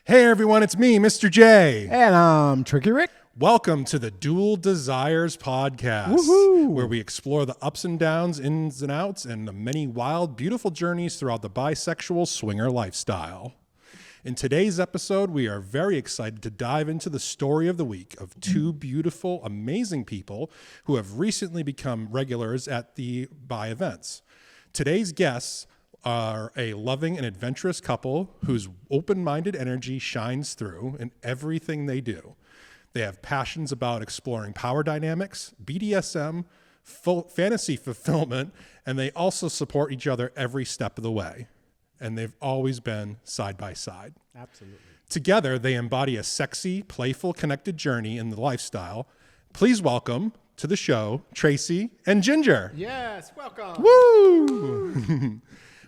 Hey everyone, it's me, Mr. J. And I'm Tricky Rick. Welcome to the Dual Desires podcast, where we explore the ups and downs, ins and outs, and the many wild, beautiful journeys throughout the bisexual swinger lifestyle. In today's episode, we are very excited to dive into the story of the week of two beautiful, amazing people who have recently become regulars at the bi events. Today's guests are a loving and adventurous couple whose open-minded energy shines through in everything they do. They have passions about exploring power dynamics, BDSM, fantasy fulfillment, and they also support each other every step of the way. And they've always been side by side. Absolutely. Together, they embody a sexy, playful, connected journey in the lifestyle. Please welcome to the show, Tracey and Ginger. Yes, welcome. Woo!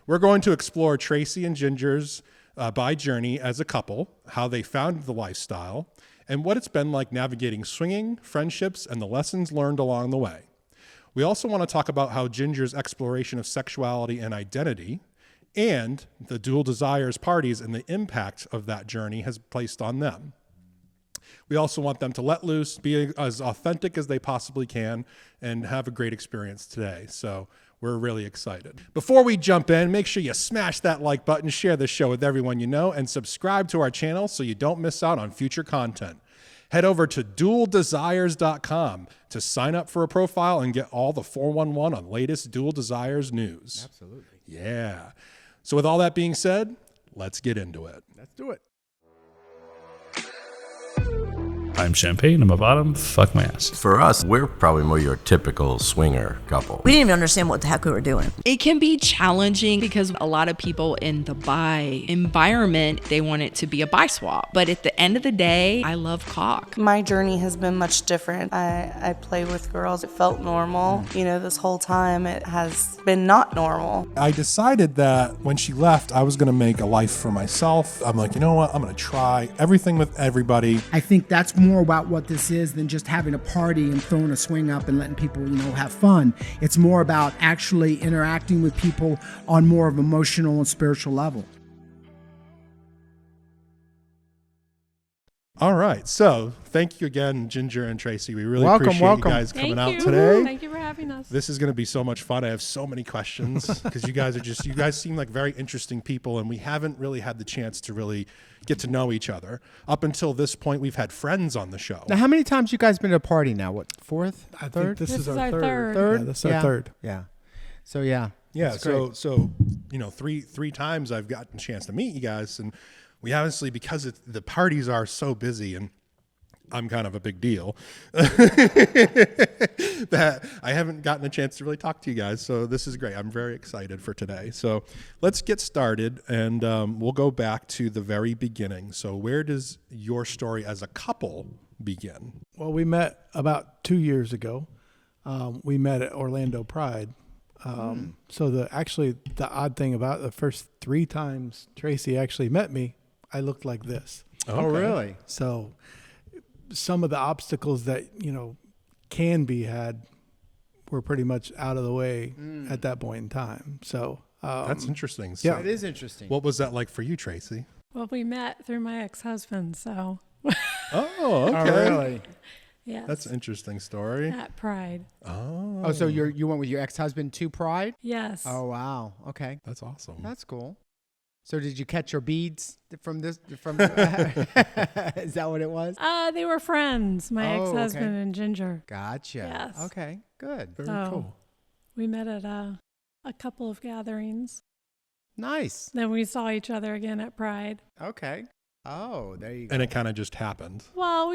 We're going to explore Tracey and Ginger's bi journey as a couple, how they found the lifestyle, and what it's been like navigating swinging, friendships, and the lessons learned along the way. We also want to talk about how Ginger's exploration of sexuality and identity and the Dual Desires parties and the impact of that journey has placed on them. We also want them to let loose, be as authentic as they possibly can, and have a great experience today. So we're really excited. Before we jump in, make sure you smash that like button, share this show with everyone you know, and subscribe to our channel so you don't miss out on future content. Head over to dualdesires.com to sign up for a profile and get all the 411 on latest Dual Desires news. Absolutely. Yeah. So with all that being said, let's get into it. Let's do it. I'm Champagne, I'm a bottom, fuck my ass. For us, we're probably more your typical swinger couple. We didn't even understand what the heck we were doing. It can be challenging because a lot of people in the bi environment, they want it to be a bi swap. But at the end of the day, I love cock. My journey has been much different. I play with girls. It felt normal. This whole time it has been not normal. I decided that when she left, I was going to make a life for myself. I'm like, you know what? I'm going to try everything with everybody. I think that's more about what this is than just having a party and throwing a swing up and letting people, have fun. It's more about actually interacting with people on more of an emotional and spiritual level. All right. So thank you again, Ginger and Tracey. We really Welcome. appreciate you guys coming out today. Thank you for having us. This is going to be so much fun. I have so many questions because you guys seem like very interesting people, and we haven't really had the chance to really get to know each other. Up until this point, we've had friends on the show. Now, how many times you guys been to a party now? What, fourth? I third? think this is our third. Third? Yeah, this is our third. Yeah. So, yeah. Yeah. That's So, great. three times I've gotten a chance to meet you guys, and we obviously, because the parties are so busy and I'm kind of a big deal that I haven't gotten a chance to really talk to you guys. So this is great. I'm very excited for today. So let's get started, and we'll go back to the very beginning. So where does your story as a couple begin? Well, we met about 2 years ago. We met at Orlando Pride. So the odd thing about the first 3 times Tracey actually met me, I looked like this. Okay. Oh, really? So some of the obstacles that, can be had were pretty much out of the way at that point in time. So That's interesting. So Yeah, it is interesting. what was that like for you, Tracey? Well, we met through my ex-husband, so Oh, okay. Oh, really? yes. That's an interesting story. At Pride. Oh, So you went with your ex-husband to Pride? Yes. Oh, wow. Okay. that's awesome. That's cool. So did you catch your beads from this? Is that what it was? They were friends, my Oh, ex-husband okay. and Ginger. Gotcha. Yes. Okay, good. Very So cool. we met at a couple of gatherings. Nice. Then we saw each other again at Pride. Okay. Oh, there you go. And it kind of just happened. Well,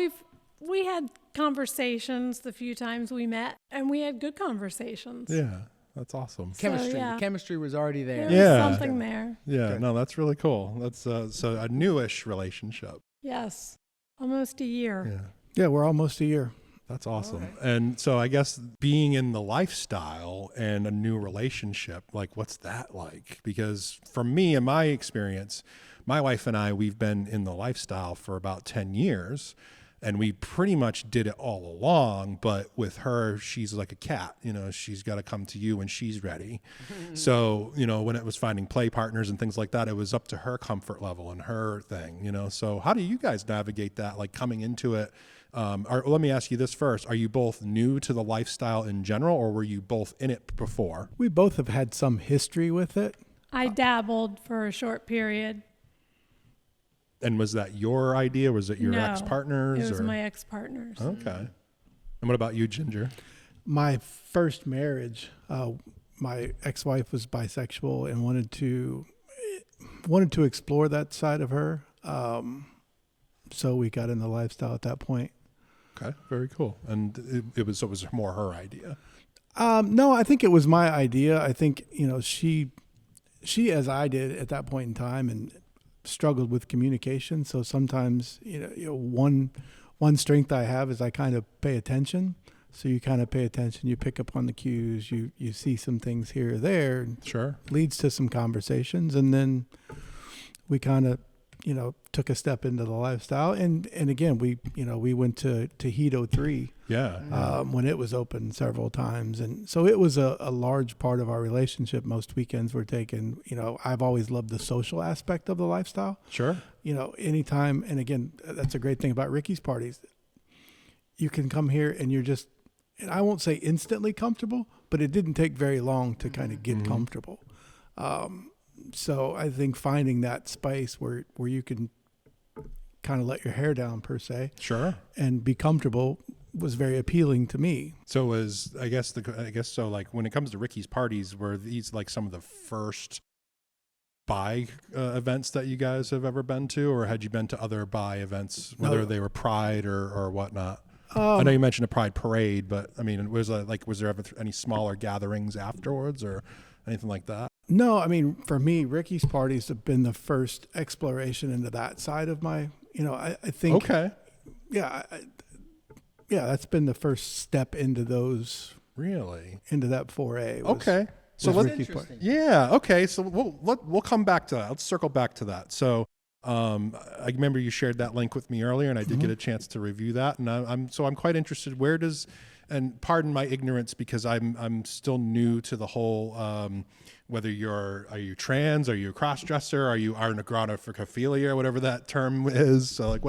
we had conversations the few times we met, and we had good conversations. Yeah, that's awesome. Chemistry. yeah. The chemistry was already There there. was Yeah. something there. Yeah, Good. no, that's really cool. That's so a newish relationship. Yes. Almost a year. Yeah, yeah, we're almost a year. that's awesome. right. And so I guess being in the lifestyle and a new relationship, like what's that like? Because for me, in my experience, my wife and I, we've been in the lifestyle for about 10 years. And we pretty much did it all along, but with her, she's like a cat, she's got to come to you when she's ready. So, when it was finding play partners and things like that, it was up to her comfort level and her thing, So how do you guys navigate that, like coming into it? Let me ask you this first. Are you both new to the lifestyle in general, or were you both in it before? We both have had some history with it. I dabbled for a short period. And was that your idea? Was it your ex-partners? It was my ex-partners. Okay. And what about you, Ginger? My first marriage, my ex-wife was bisexual and wanted to explore that side of her. So we got in the lifestyle at that point. Okay, very cool. And it was more her idea. No, I think it was my idea. I think she as I did at that point in time and struggled with communication. So sometimes one strength I have is I kind of pay attention. So you kind of pay attention, you pick up on the cues, you see some things here or there. Sure. Leads to some conversations, and then we kind of took a step into the lifestyle, and again we went to Heat 03 when it was open several times, and so it was a large part of our relationship. Most weekends were taken. I've always loved the social aspect of the lifestyle. Sure. Anytime, and again, that's a great thing about Ricky's parties. You can come here and you're just, and I won't say instantly comfortable, but it didn't take very long to kind of get comfortable. So I think finding that space where you can kind of let your hair down per se, sure, and be comfortable was very appealing to me. So I guess so. Like when it comes to Ricky's parties, were these like some of the first bi events that you guys have ever been to, or had you been to other bi events, whether they were Pride or whatnot? I know you mentioned a Pride parade, but I mean, was there ever any smaller gatherings afterwards or anything like that? No, I mean, for me, Ricky's parties have been the first exploration into that side of my, I think. Okay. Yeah. That's been the first step into those. Really? Into that foray. Okay. So okay. So we'll come back to that. Let's circle back to that. So, I remember you shared that link with me earlier, and I did get a chance to review that, and I'm quite interested. And pardon my ignorance because I'm still new to the whole. Whether are you trans? Are you a crossdresser? Are you or whatever that term is? So like,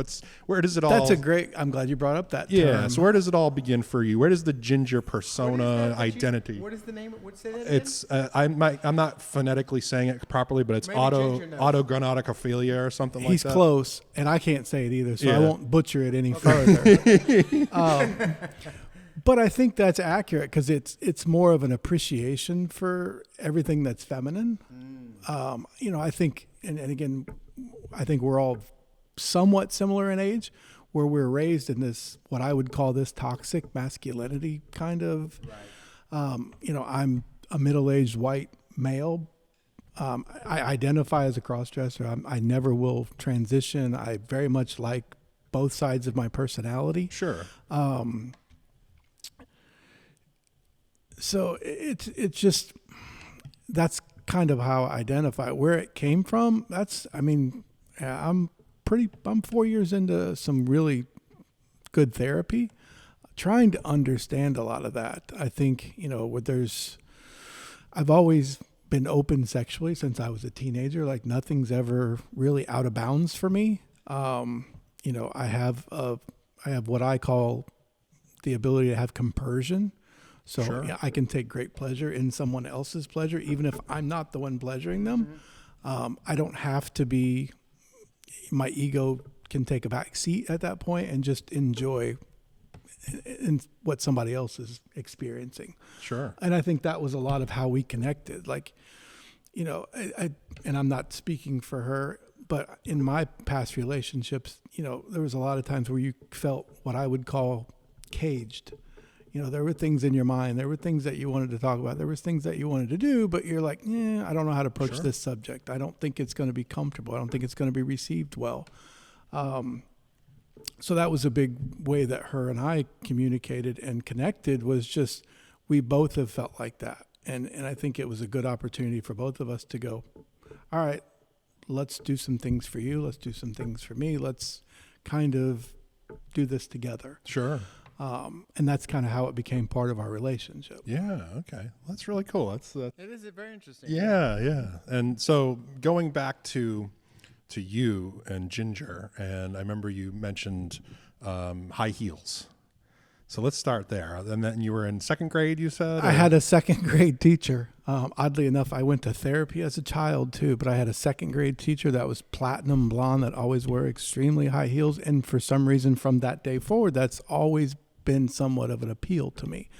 where does it all? I'm glad you brought up that term. Yeah. So where does it all begin for you? Where does the Ginger persona identity? What is the name? Say that again? I'm not phonetically saying it properly, but it's autogonadophilia or something like that. He's close, and I can't say it either, so I won't butcher it any further. But I think that's accurate because it's more of an appreciation for everything that's feminine. I think, and again, I think we're all somewhat similar in age, where we're raised in this, what I would call this toxic masculinity kind of. Right. I'm a middle-aged white male. I identify as a crossdresser. I never will transition. I very much like both sides of my personality. Sure. So it's just, that's kind of how I identify where it came from. I'm 4 years into some really good therapy, trying to understand a lot of that. I think, I've always been open sexually since I was a teenager. Like nothing's ever really out of bounds for me. I have what I call the ability to have compersion. So sure. I can take great pleasure in someone else's pleasure, even if I'm not the one pleasuring them. I don't have to be, my ego can take a back seat at that point and just enjoy in what somebody else is experiencing. Sure. And I think that was a lot of how we connected. Like, and I'm not speaking for her, but in my past relationships, there was a lot of times where you felt what I would call caged. There were things in your mind. There were things that you wanted to talk about. There was things that you wanted to do, but you're like, I don't know how to approach this subject. I don't think it's going to be comfortable. I don't think it's going to be received well. So that was a big way that her and I communicated and connected, was just, we both have felt like that. And I think it was a good opportunity for both of us to go, all right, let's do some things for you. Let's do some things for me. Let's kind of do this together. Sure. And that's kind of how it became part of our relationship. Yeah. Okay. That's really cool. That's It is very interesting. yeah. Yeah. And so going back to you and Ginger, and I remember you mentioned high heels. So let's start there. And then you were in second grade, you said? I had a second grade teacher. Oddly enough, I went to therapy as a child too, but I had a second grade teacher that was platinum blonde that always wore extremely high heels. And for some reason from that day forward, that's always been somewhat of an appeal to me.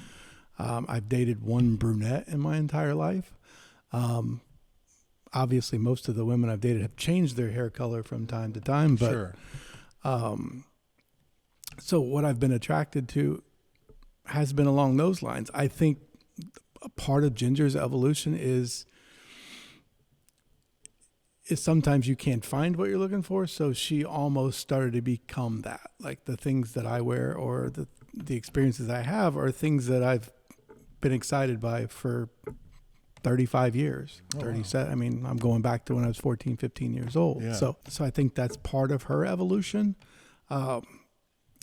I've dated one brunette in my entire life. Obviously, most of the women I've dated have changed their hair color from time to time, but Sure. So what I've been attracted to has been along those lines. I think a part of Ginger's evolution is sometimes you can't find what you're looking for. So she almost started to become that. Like the things that I wear or the experiences I have are things that I've been excited by for 35 years, 37. I mean, I'm going back to when I was 14, 15 years old. Yeah. So I think that's part of her evolution.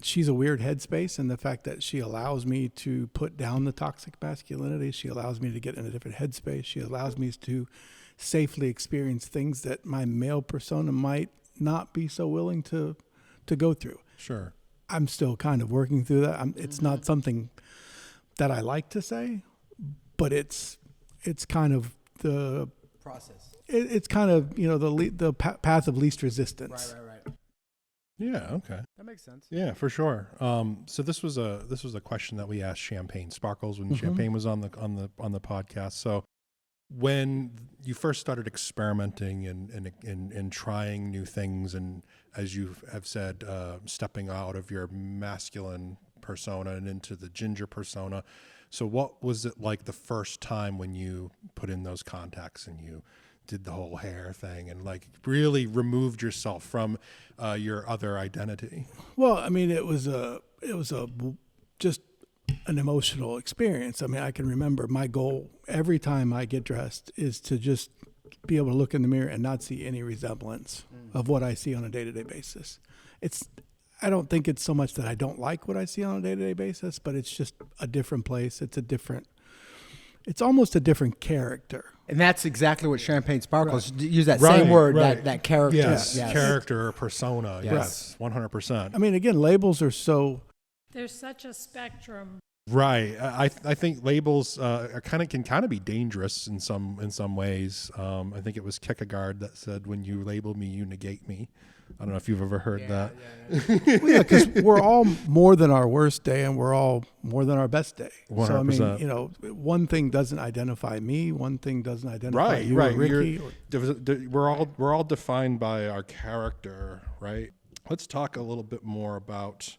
She's a weird headspace in the fact that she allows me to put down the toxic masculinity. She allows me to get in a different headspace. She allows me to safely experience things that my male persona might not be so willing to go through. Sure. I'm still kind of working through that. It's not something that I like to say, but it's kind of the Process. It's kind of, the path of least resistance. Right. Yeah. Okay. That makes sense. Yeah, for sure. So this was a question that we asked Champagne Sparkles when Champagne was on the podcast. So when you first started experimenting and trying new things, and as you have said, stepping out of your masculine persona and into the Ginger persona. So what was it like the first time when you put in those contacts and you did the whole hair thing and like really removed yourself from your other identity? Well, I mean, it was just an emotional experience. I mean, I can remember my goal every time I get dressed is to just be able to look in the mirror and not see any resemblance of what I see on a day-to-day basis. I don't think it's so much that I don't like what I see on a day-to-day basis, but it's just a different place. It's almost a different character. And that's exactly what Champagne Sparkles use that Right, same word, right. that character. Yes. Character or persona. Yes. Yes, 100%. I mean, again, labels are so... There's such a spectrum. Right. I think labels can kind of be dangerous in some ways. I think it was Kierkegaard that said, "When you label me, you negate me." I don't know if you've ever heard that. Well, yeah, because we're all more than our worst day, and we're all more than our best day. 100%. So I mean, one thing doesn't identify me, one thing doesn't identify you or Ricky. We're all defined by our character, right? Let's talk a little bit more about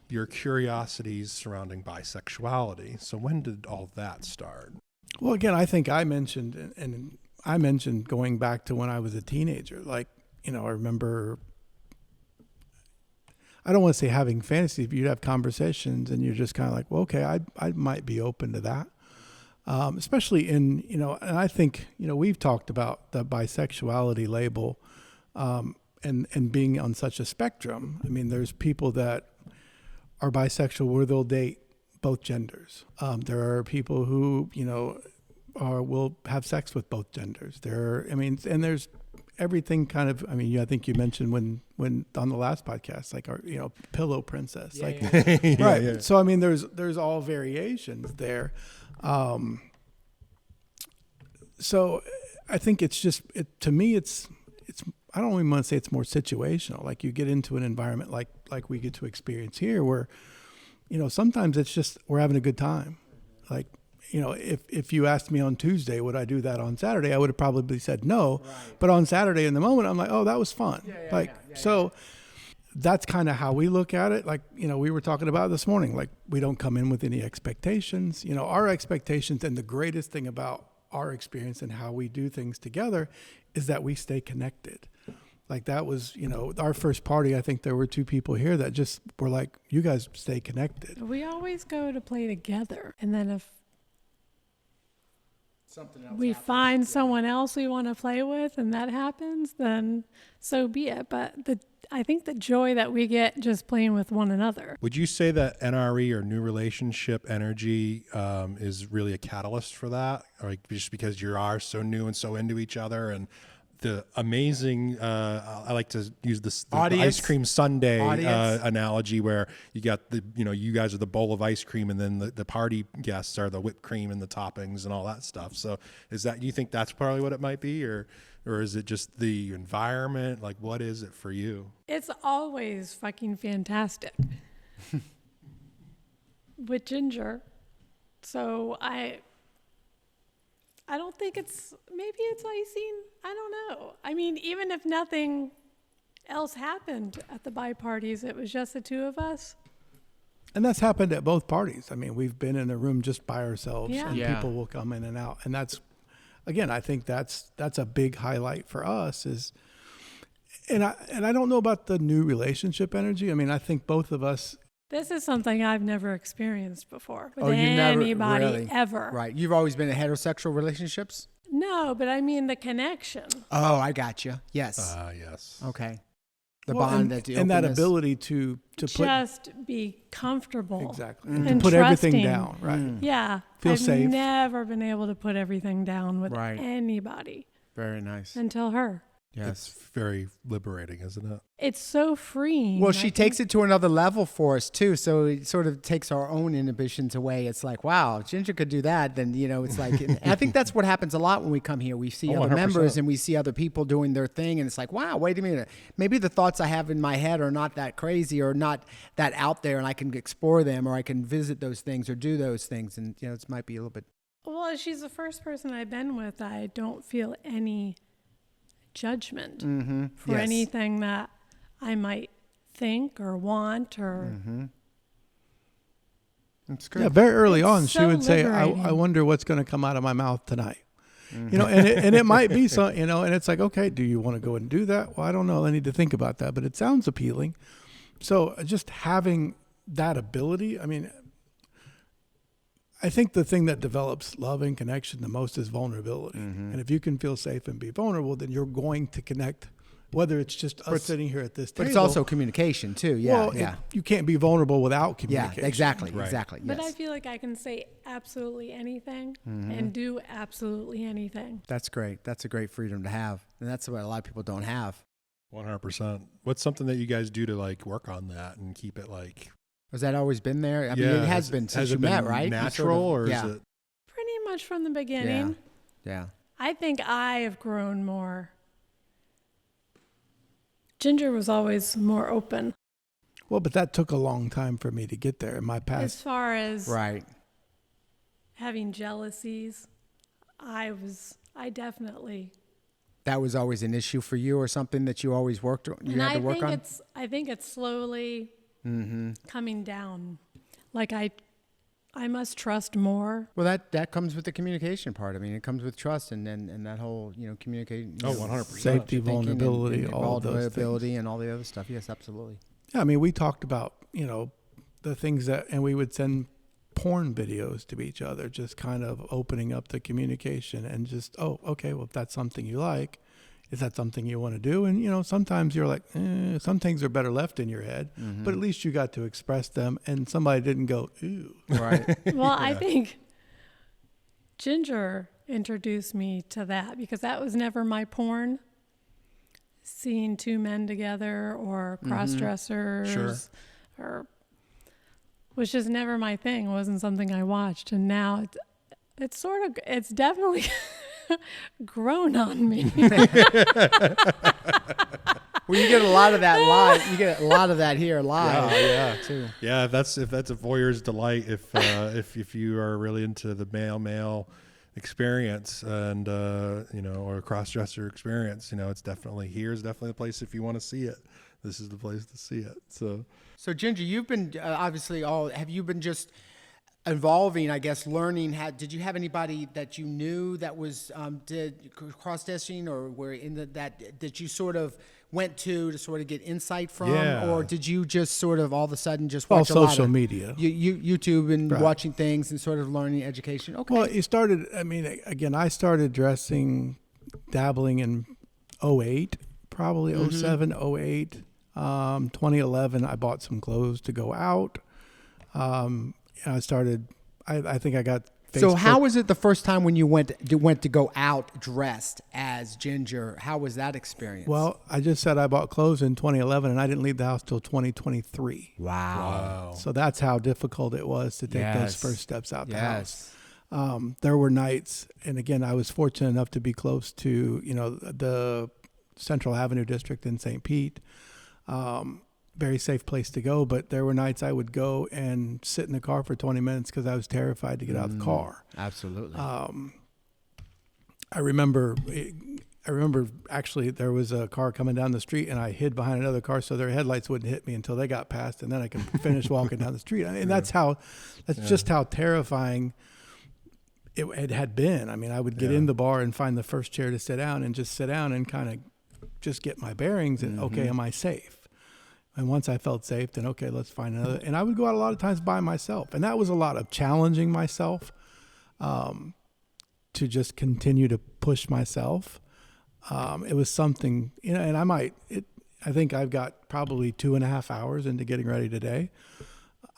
your curiosities surrounding bisexuality. So when did all that start? Well, again, I think I mentioned, and I mentioned going back to when I was a teenager. Like, I remember, I don't want to say having fantasies, but you'd have conversations and you're just kind of like, well, okay, I might be open to that. Especially in, and I think, we've talked about the bisexuality label and being on such a spectrum. I mean, there's people that are bisexual where they'll date both genders. There are people who, will have sex with both genders. And there's everything kind of, I think you mentioned when on the last podcast, like our, pillow princess, right. Yeah. So, I mean, there's all variations there. So I think it's just, to me, it's, I don't even want to say it's more situational. Like you get into an environment like we get to experience here where, sometimes it's just, we're having a good time. Like, if you asked me on Tuesday, would I do that on Saturday? I would have probably said no. Right. But on Saturday in the moment, I'm like, oh, that was fun. That's kind of how we look at it. Like, we were talking about this morning, like we don't come in with any expectations. Our expectations, and the greatest thing about our experience and how we do things together is that we stay connected. Like that was, our first party, I think there were two people here that just were like, you guys stay connected. We always go to play together. And then if we find someone else we want to play with and that happens, then so be it. But I think the joy that we get just playing with one another. Would you say that NRE or new relationship energy is really a catalyst for that? Or like just because you are so new and so into each other and the amazing, I like to use the ice cream sundae analogy where you got you guys are the bowl of ice cream and then the party guests are the whipped cream and the toppings and all that stuff. So do you think that's probably what it might be, or is it just the environment? Like, what is it for you? It's always fucking fantastic with Ginger. So I don't think maybe it's icing. I don't know. I mean, even if nothing else happened at the bi parties, it was just the two of us. And that's happened at both parties. I mean, we've been in a room just by ourselves, Yeah. and people will come in and out. And that's, again, I think that's a big highlight for us. And I don't know about the new relationship energy. I mean, I think both of us. This is something I've never experienced before with you've anybody really? ever. Right. You've always been in heterosexual relationships? No, but I mean the connection. Oh, I got you. Yes. Yes. Okay. The bond and, that and that ability to just be comfortable. Exactly. And to put everything trusting. down, right? Yeah. Feel I've safe. never been able to put everything down with Right. anybody Very nice. until her. Yes. It's very liberating, isn't it? It's so freeing. Well, I she think. takes it to another level for us too. So it sort of takes our own inhibitions away. It's like, wow, Ginger could do that. Then, it's like, and I think that's what happens a lot when we come here. We see other 100%. members and we see other people doing their thing. And it's like, wow, wait a minute. Maybe the thoughts I have in my head are not that crazy or not that out there, and I can explore them, or I can visit those things or do those things. And, it might be a little bit. Well, she's the first person I've been with. I don't feel any judgment for Yes. anything that I might think or want or. That's good. Yeah, very early It's on, she so would say, I liberating. wonder what's going to come out of my mouth tonight. And it might be so, and it's like, okay, do you want to go and do that? Well, I don't know. I need to think about that, but it sounds appealing. So just having that ability, I mean, I think the thing that develops love and connection the most is vulnerability. And if you can feel safe and be vulnerable, then you're going to connect, whether it's just us sitting here at this table. But it's also communication too. Yeah. Well, you can't be vulnerable without communication. Yeah, exactly. Right. Exactly. But Yes. I feel like I can say absolutely anything and do absolutely anything. That's great. That's a great freedom to have. And that's what a lot of people don't have. 100%. What's something that you guys do to like work on that and keep it like? Has that always been there? I mean, it has been since you met, right? You Natural, or yeah. is it? Pretty much from the beginning. Yeah. I think I have grown more. Ginger was always more open Well, but that took a long time for me to get there in my as past. far as Right. having jealousies. I definitely. That was always an issue for you, or something that you always worked on. You had to work on. I think it's slowly coming down. Like I must trust more. Well, that comes with the communication part. I mean, it comes with trust and that whole communicating. Oh, 100%. Safety, vulnerability, and all of those vulnerability, things. and all the other stuff. Yes, absolutely. Yeah, I mean, we talked about, the things and we would send porn videos to each other, just kind of opening up the communication and just, oh, okay, well, if that's something you like, is that something you want to do? And, sometimes you're like, some things are better left in your head, but at least you got to express them and somebody didn't go, ooh. Right. Well, I think Ginger introduced me to that because that was never my porn. Seeing two men together or cross-dressers or was just never my thing. It wasn't something I watched. And now it's definitely grown on me. Well, you get a lot of that live. You get a lot of that here live. Yeah. Too. Yeah, if that's a voyeur's delight, if you are really into the male experience and or cross-dresser experience, it's definitely the place if you want to see it. This is the place to see it. So Ginger, you've been obviously have you been just evolving, I guess, learning did you have anybody that you knew that was did cross-dressing, or were in that you sort of went to sort of get insight from, or did you just sort of all of a sudden just watch All a lot social of media, YouTube and watching things and sort of learning education? Okay. Well, you started, I started dabbling in 08, probably 07, 08. 2011, I bought some clothes to go out. I started. I think I got. Facebook. So how was it the first time when you went to go out dressed as Ginger? How was that experience? Well, I just said I bought clothes in 2011, and I didn't leave the house till 2023. Wow. So that's how difficult it was to take those first steps out the house. There were nights, and again, I was fortunate enough to be close to, the Central Avenue district in St. Pete. Very safe place to go, but there were nights I would go and sit in the car for 20 minutes because I was terrified to get out of the car. Absolutely. I remember actually there was a car coming down the street, and I hid behind another car so their headlights wouldn't hit me until they got past, and then I could finish walking down the street. And that's just how terrifying it had been. I mean, I would get in the bar and find the first chair to sit down and just sit down and kind of just get my bearings and, okay, am I safe? And once I felt safe, then, okay, let's find another. And I would go out a lot of times by myself. And that was a lot of challenging myself to just continue to push myself. It was something, and I think I've got probably 2.5 hours into getting ready today.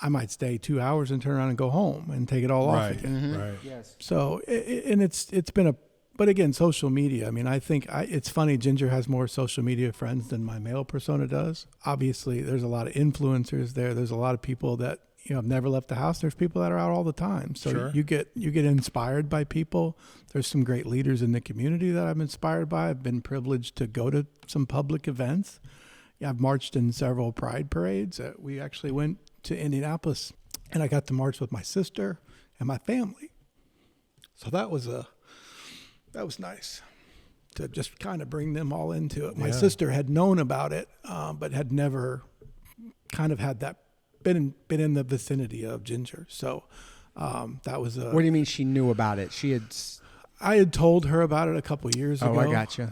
I might stay 2 hours and turn around and go home and take it all off again. Right. Yes. So, it's been but again, social media. I mean, I think it's funny. Ginger has more social media friends than my male persona does. Obviously, there's a lot of influencers there. There's a lot of people that have never left the house. There's people that are out all the time. So you get inspired by people. There's some great leaders in the community that I'm inspired by. I've been privileged to go to some public events. I've marched in several pride parades. We actually went to Indianapolis, and I got to march with my sister and my family. So that was nice to just kind of bring them all into it. My sister had known about it, but had never kind of had that been in the vicinity of Ginger. So that was What do you mean she knew about it? I had told her about it a couple of years ago. Oh, I gotcha.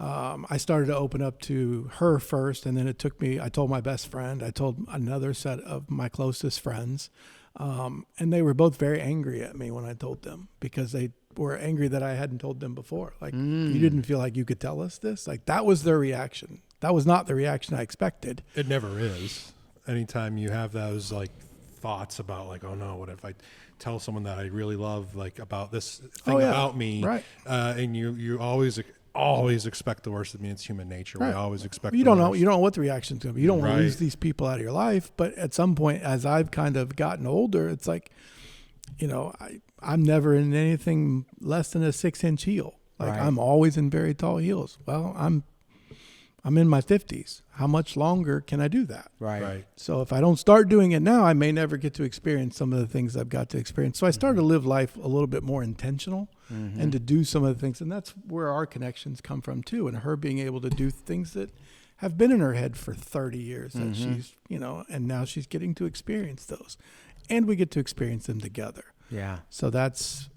I started to open up to her first, and then I told my best friend, I told another set of my closest friends, and they were both very angry at me when I told them, because they were angry that I hadn't told them before. Like, you didn't feel like you could tell us this? Like, that was their reaction. That was not the reaction I expected. It never is. Anytime you have those like thoughts about like, oh no, what if I tell someone that I really love like about this thing about me, right? And you always expect the worst. I mean, it's human nature. Right. We always expect. You the don't know. worst. You don't know what the reaction's going to be. You don't want to lose these people out of your life. But at some point, as I've kind of gotten older, it's like, I'm never in anything less than a 6-inch heel. Like, I'm always in very tall heels. Well, I'm in my 50s. How much longer can I do that? Right. So if I don't start doing it now, I may never get to experience some of the things I've got to experience. So I started to live life a little bit more intentional and to do some of the things. And that's where our connections come from too. And her being able to do things that have been in her head for 30 years that she's, and now she's getting to experience those. And we get to experience them together. Yeah. So that's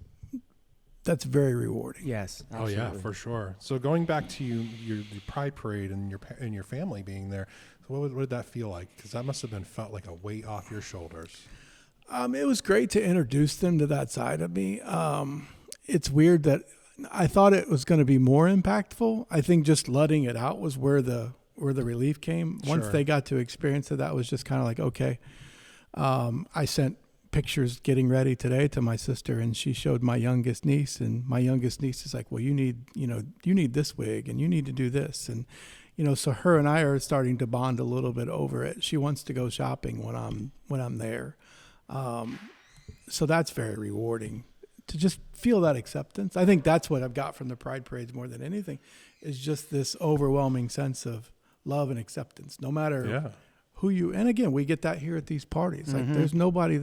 very rewarding. Yes. Absolutely. Oh yeah, for sure. So going back to your Pride Parade and your family being there, so what did that feel like? Because that must have felt like a weight off your shoulders. It was great to introduce them to that side of me. It's weird that I thought it was going to be more impactful. I think just letting it out was where the relief came. Once they got to experience it, that was just kind of like, okay. I sent pictures getting ready today to my sister, and she showed my youngest niece, and my youngest niece is like, well, you need this wig and you need to do this. And, so her and I are starting to bond a little bit over it. She wants to go shopping when I'm there. So that's very rewarding to just feel that acceptance. I think that's what I've got from the Pride Parades more than anything, is just this overwhelming sense of love and acceptance, no matter who you, and again, we get that here at these parties. Like there's nobody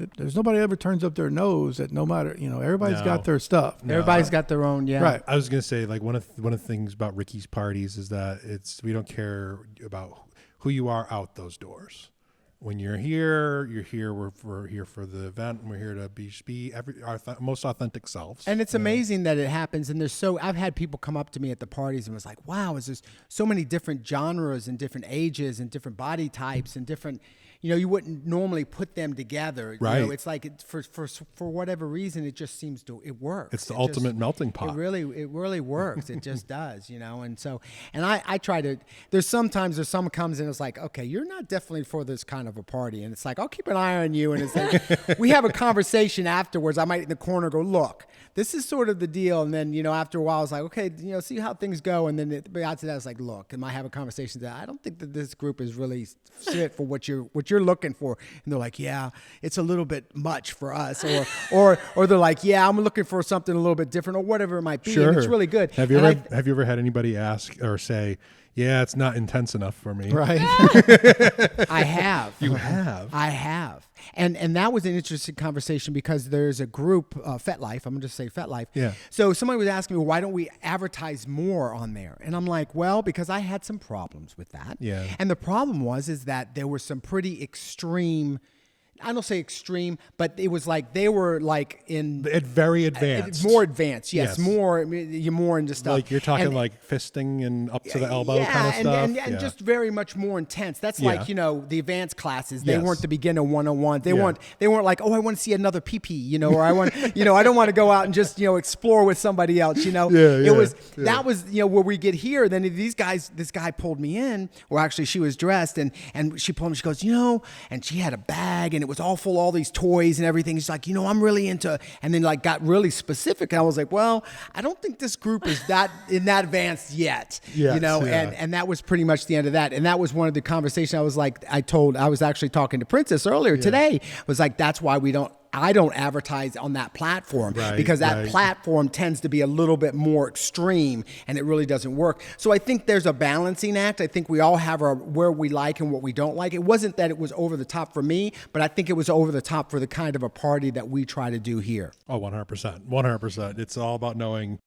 ever turns up their nose at, no matter, everybody's got their stuff. No. Everybody's got their own, Right. I was going to say, like, one of the things about Ricky's parties is that we don't care about who you are out those doors. when you're here. We're here for the event. And we're here to be our most authentic selves. And it's amazing that it happens. And I've had people come up to me at the parties and was like, wow, is there so many different genres and different ages and different body types and different, you wouldn't normally put them together. Right. It's like for whatever reason, it just seems it works. It's the ultimate melting pot. It really works. It just does, And so, and I try to, there's someone comes in, it's like, okay, you're not definitely for this kind of a party. And it's like, I'll keep an eye on you. And it's like, we have a conversation afterwards. I might in the corner go, look, this is sort of the deal. And then, after a while, it's like, okay, see how things go. And then after that, it's like, look, and I have a conversation that I don't think that this group is really fit for what you're looking for. And they're like, yeah, it's a little bit much for us. Or they're like, yeah, I'm looking for something a little bit different or whatever it might be. Sure. And it's really good. Have you ever had anybody ask or say, yeah, it's not intense enough for me? Right. I have. You have? I have. And that was an interesting conversation because there's a group, FetLife, I'm going to just say FetLife. Yeah. So somebody was asking me, well, why don't we advertise more on there? And I'm like, well, because I had some problems with that. Yeah. And the problem is that there were some pretty extreme, I don't say extreme, but it was like they were like in very advanced, more advanced. Yes, Yes. You're more into stuff. Like you're talking And- like fisting and up to the elbow kind of stuff. and just very much more intense. That's Yeah. like the advanced classes. They Yes. weren't the beginner 101. They Yeah. weren't like, oh, I want to see another PP, or I want I don't want to go out and just explore with somebody else. That was where we get here. Then this guy pulled me in, or actually she was dressed and she pulled me. She goes, and she had a bag and it was all full of all these toys and everything. She's like, I'm really into, and then like got really specific. And I was like, well, I don't think this group is that advanced yet. Yes, yeah. And that was pretty much the end of that. And that was one of the conversations I was actually talking to Princess earlier today, was like, that's why I don't advertise on that platform, because that platform tends to be a little bit more extreme and it really doesn't work. So I think there's a balancing act. I think we all have where we like and what we don't like. It wasn't that it was over the top for me, but I think it was over the top for the kind of a party that we try to do here. Oh, 100%. 100%. It's all about knowing.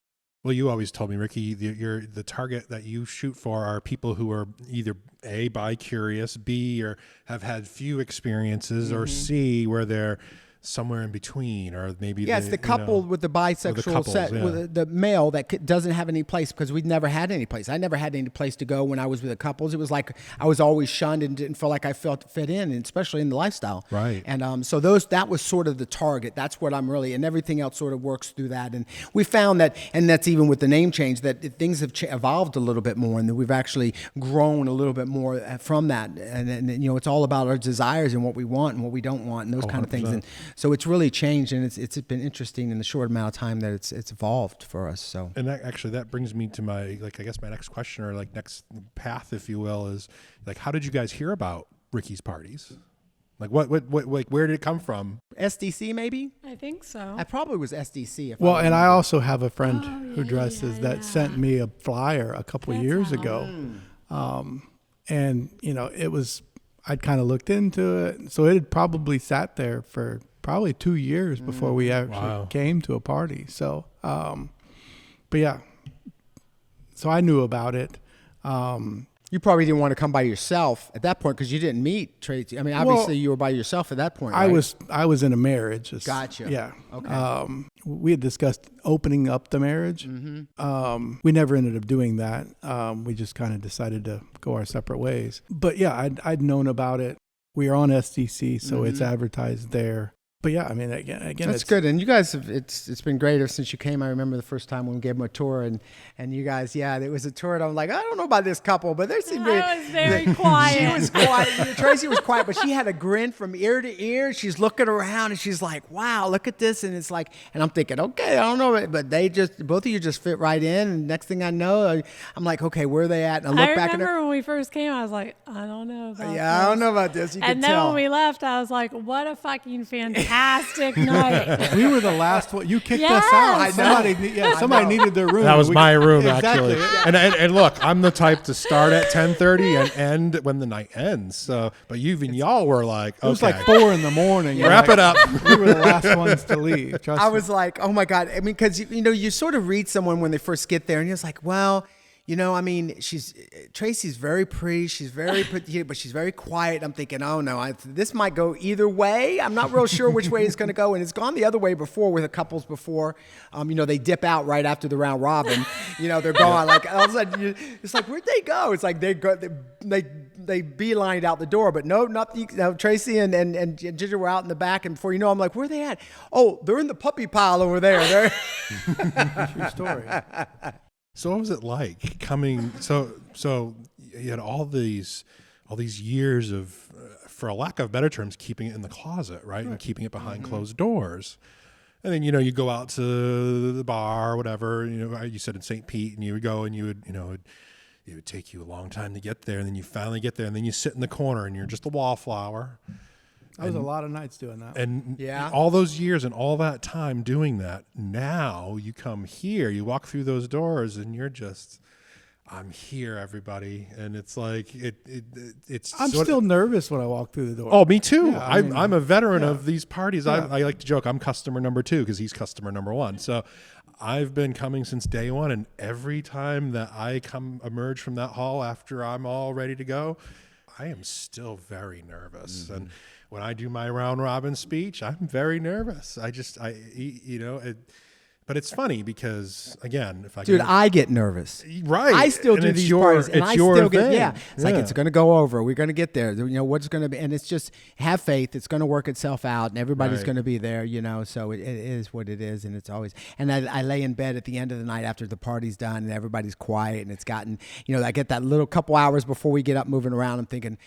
Well, you always told me, Ricky, the target that you shoot for are people who are either A, bi-curious, B, or have had few experiences, or C, where they're somewhere in between, or maybe it's the couple with the bisexual with the male that doesn't have any place, because we'd never had any place. I never had any place to go when I was with the couples. It was like I was always shunned and didn't feel like I fit in, and especially in the lifestyle. Right. And so that was sort of the target. That's what I'm really, and everything else sort of works through that. And we found that, and that's even with the name change, that things have evolved a little bit more, and that we've actually grown a little bit more from that. And it's all about our desires and what we want and what we don't want and those kind of things. And so it's really changed, and it's been interesting in the short amount of time that it's evolved for us. So, and that brings me to my my next question, or next path, if you will, is how did you guys hear about Ricky's parties? What where did it come from? SDC maybe? I think so. I probably was SDC. And I also have a friend who dresses that sent me a flyer a couple of years ago, and it was, I'd kind of looked into it, so it had probably sat there for probably 2 years before we actually came to a party. So, but yeah, so I knew about it. You probably didn't want to come by yourself at that point because you didn't meet Tracey. I mean, obviously you were by yourself at that point, right? I was in a marriage. Gotcha. Yeah. Okay. We had discussed opening up the marriage. Mm-hmm. We never ended up doing that. We just kind of decided to go our separate ways. But yeah, I'd known about it. We are on SDC, so it's advertised there. But yeah, I mean, again, that's good. And you guys have, it's been great ever since you came. I remember the first time when we gave them a tour, and you guys, it was a tour, and I'm like, I don't know about this couple, but they seemed I was very quiet. She was quiet. Tracy was quiet, but she had a grin from ear to ear. She's looking around, and she's like, wow, look at this. And it's like, and I'm thinking, okay, I don't know, but both of you just fit right in. And next thing I know, I'm like, okay, where are they at? And I look back. I remember when we first came, I was like, I don't know about this. I don't know about this. You and can tell. When we left, I was like, what a fucking fantastic night. We were the last one. You kicked Yes. us out. I know. Somebody needed their room. That was my room, Exactly. actually. And look, I'm the type to start at 10:30 and end when the night ends. So, but y'all were like, okay. It was like 4 a.m. Wrap it up. We were the last ones to leave. Trust I me. was like, oh my God. I mean, because, you sort of read someone when they first get there, and you're just like, well, You know, I mean, Tracy's very pretty. She's very pretty, but she's very quiet. I'm thinking, oh no, this might go either way. I'm not real sure which way it's going to go, and it's gone the other way before with the couples before. You know, they dip out right after the round robin. You know, they're gone. Like all of a sudden, it's like, where'd they go? It's like they beelined out the door, but no, nothing. Tracy and Ginger were out in the back, and before you know, I'm like, where are they at? Oh, they're in the puppy pile over there. True story. So what was it like coming? So you had all these years of, for a lack of better terms, keeping it in the closet, right? And keeping it behind closed doors. And then, you know, you go out to the bar or whatever, you know, you said in St. Pete, and you would go and you would, you know, it would take you a long time to get there. And then you finally get there, and then you sit in the corner and you're just a wallflower. That was a lot of nights doing that. And all those years and all that time doing that, now you come here, you walk through those doors, and you're just, I'm here, everybody. And it's like, it's. I'm still nervous when I walk through the door. Oh, me too. Yeah, I'm a veteran of these parties. Yeah. I like to joke, I'm customer number 2 because he's customer number 1. So I've been coming since day one. And every time that I emerge from that hall after I'm all ready to go, I am still very nervous. And when I do my round robin speech, I'm very nervous. But it's funny because, again, if I I get nervous. Right. I still do these parties, and I still get, thing. It's like, it's going to go over. We're going to get there. You know, what's going to be, and it's just have faith. It's going to work itself out, and everybody's going to be there, you know, so it is what it is, and it's always, and I lay in bed at the end of the night after the party's done, and everybody's quiet, and it's gotten, you know, I get that little couple hours before we get up moving around. I'm thinking,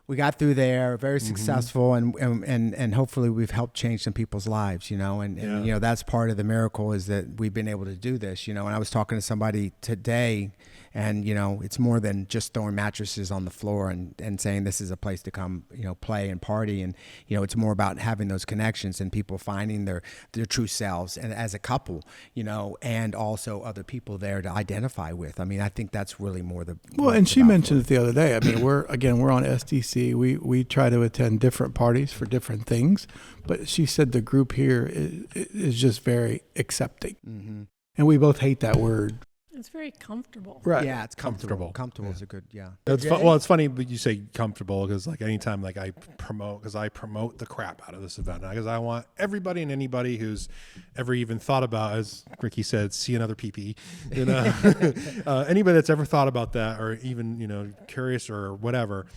we got through there, very successful, and hopefully we've helped change some people's lives, you know, and you know, that's part of the miracle is that we've been able to do this, you know. And I was talking to somebody today, and you know, it's more than just throwing mattresses on the floor and saying this is a place to come, you know, play and party, and you know, it's more about having those connections and people finding their true selves, and as a couple, you know, and also other people there to identify with. I mean, I think that's really more the and she mentioned it the other day. I mean, we're on SDC. We try to attend different parties for different things, but she said the group here is just very accepting, and we both hate that word. It's very comfortable. Right. Yeah, it's comfortable. Comfortable is a good, Well, it's funny, but you say comfortable because like anytime like I promote the crap out of this event because I want everybody and anybody who's ever even thought about, as Ricky said, see another PP, you know, anybody that's ever thought about that or even, you know, curious or whatever,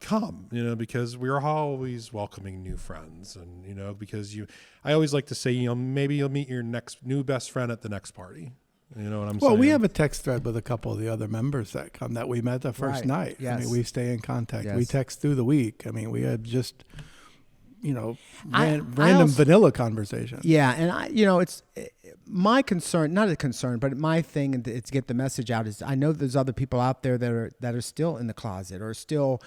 come, you know, because we're always welcoming new friends, and you know, because I always like to say, you know, maybe you'll meet your next new best friend at the next party. You know what I'm saying? Well, we have a text thread with a couple of the other members that come that we met the first night. Yes. I mean, we stay in contact. Yes. We text through the week. I mean, we had just, you know, random vanilla conversation. Yeah, and you know, it's my concern, not a concern, but my thing, and it's get the message out, is I know there's other people out there that are still in the closet or still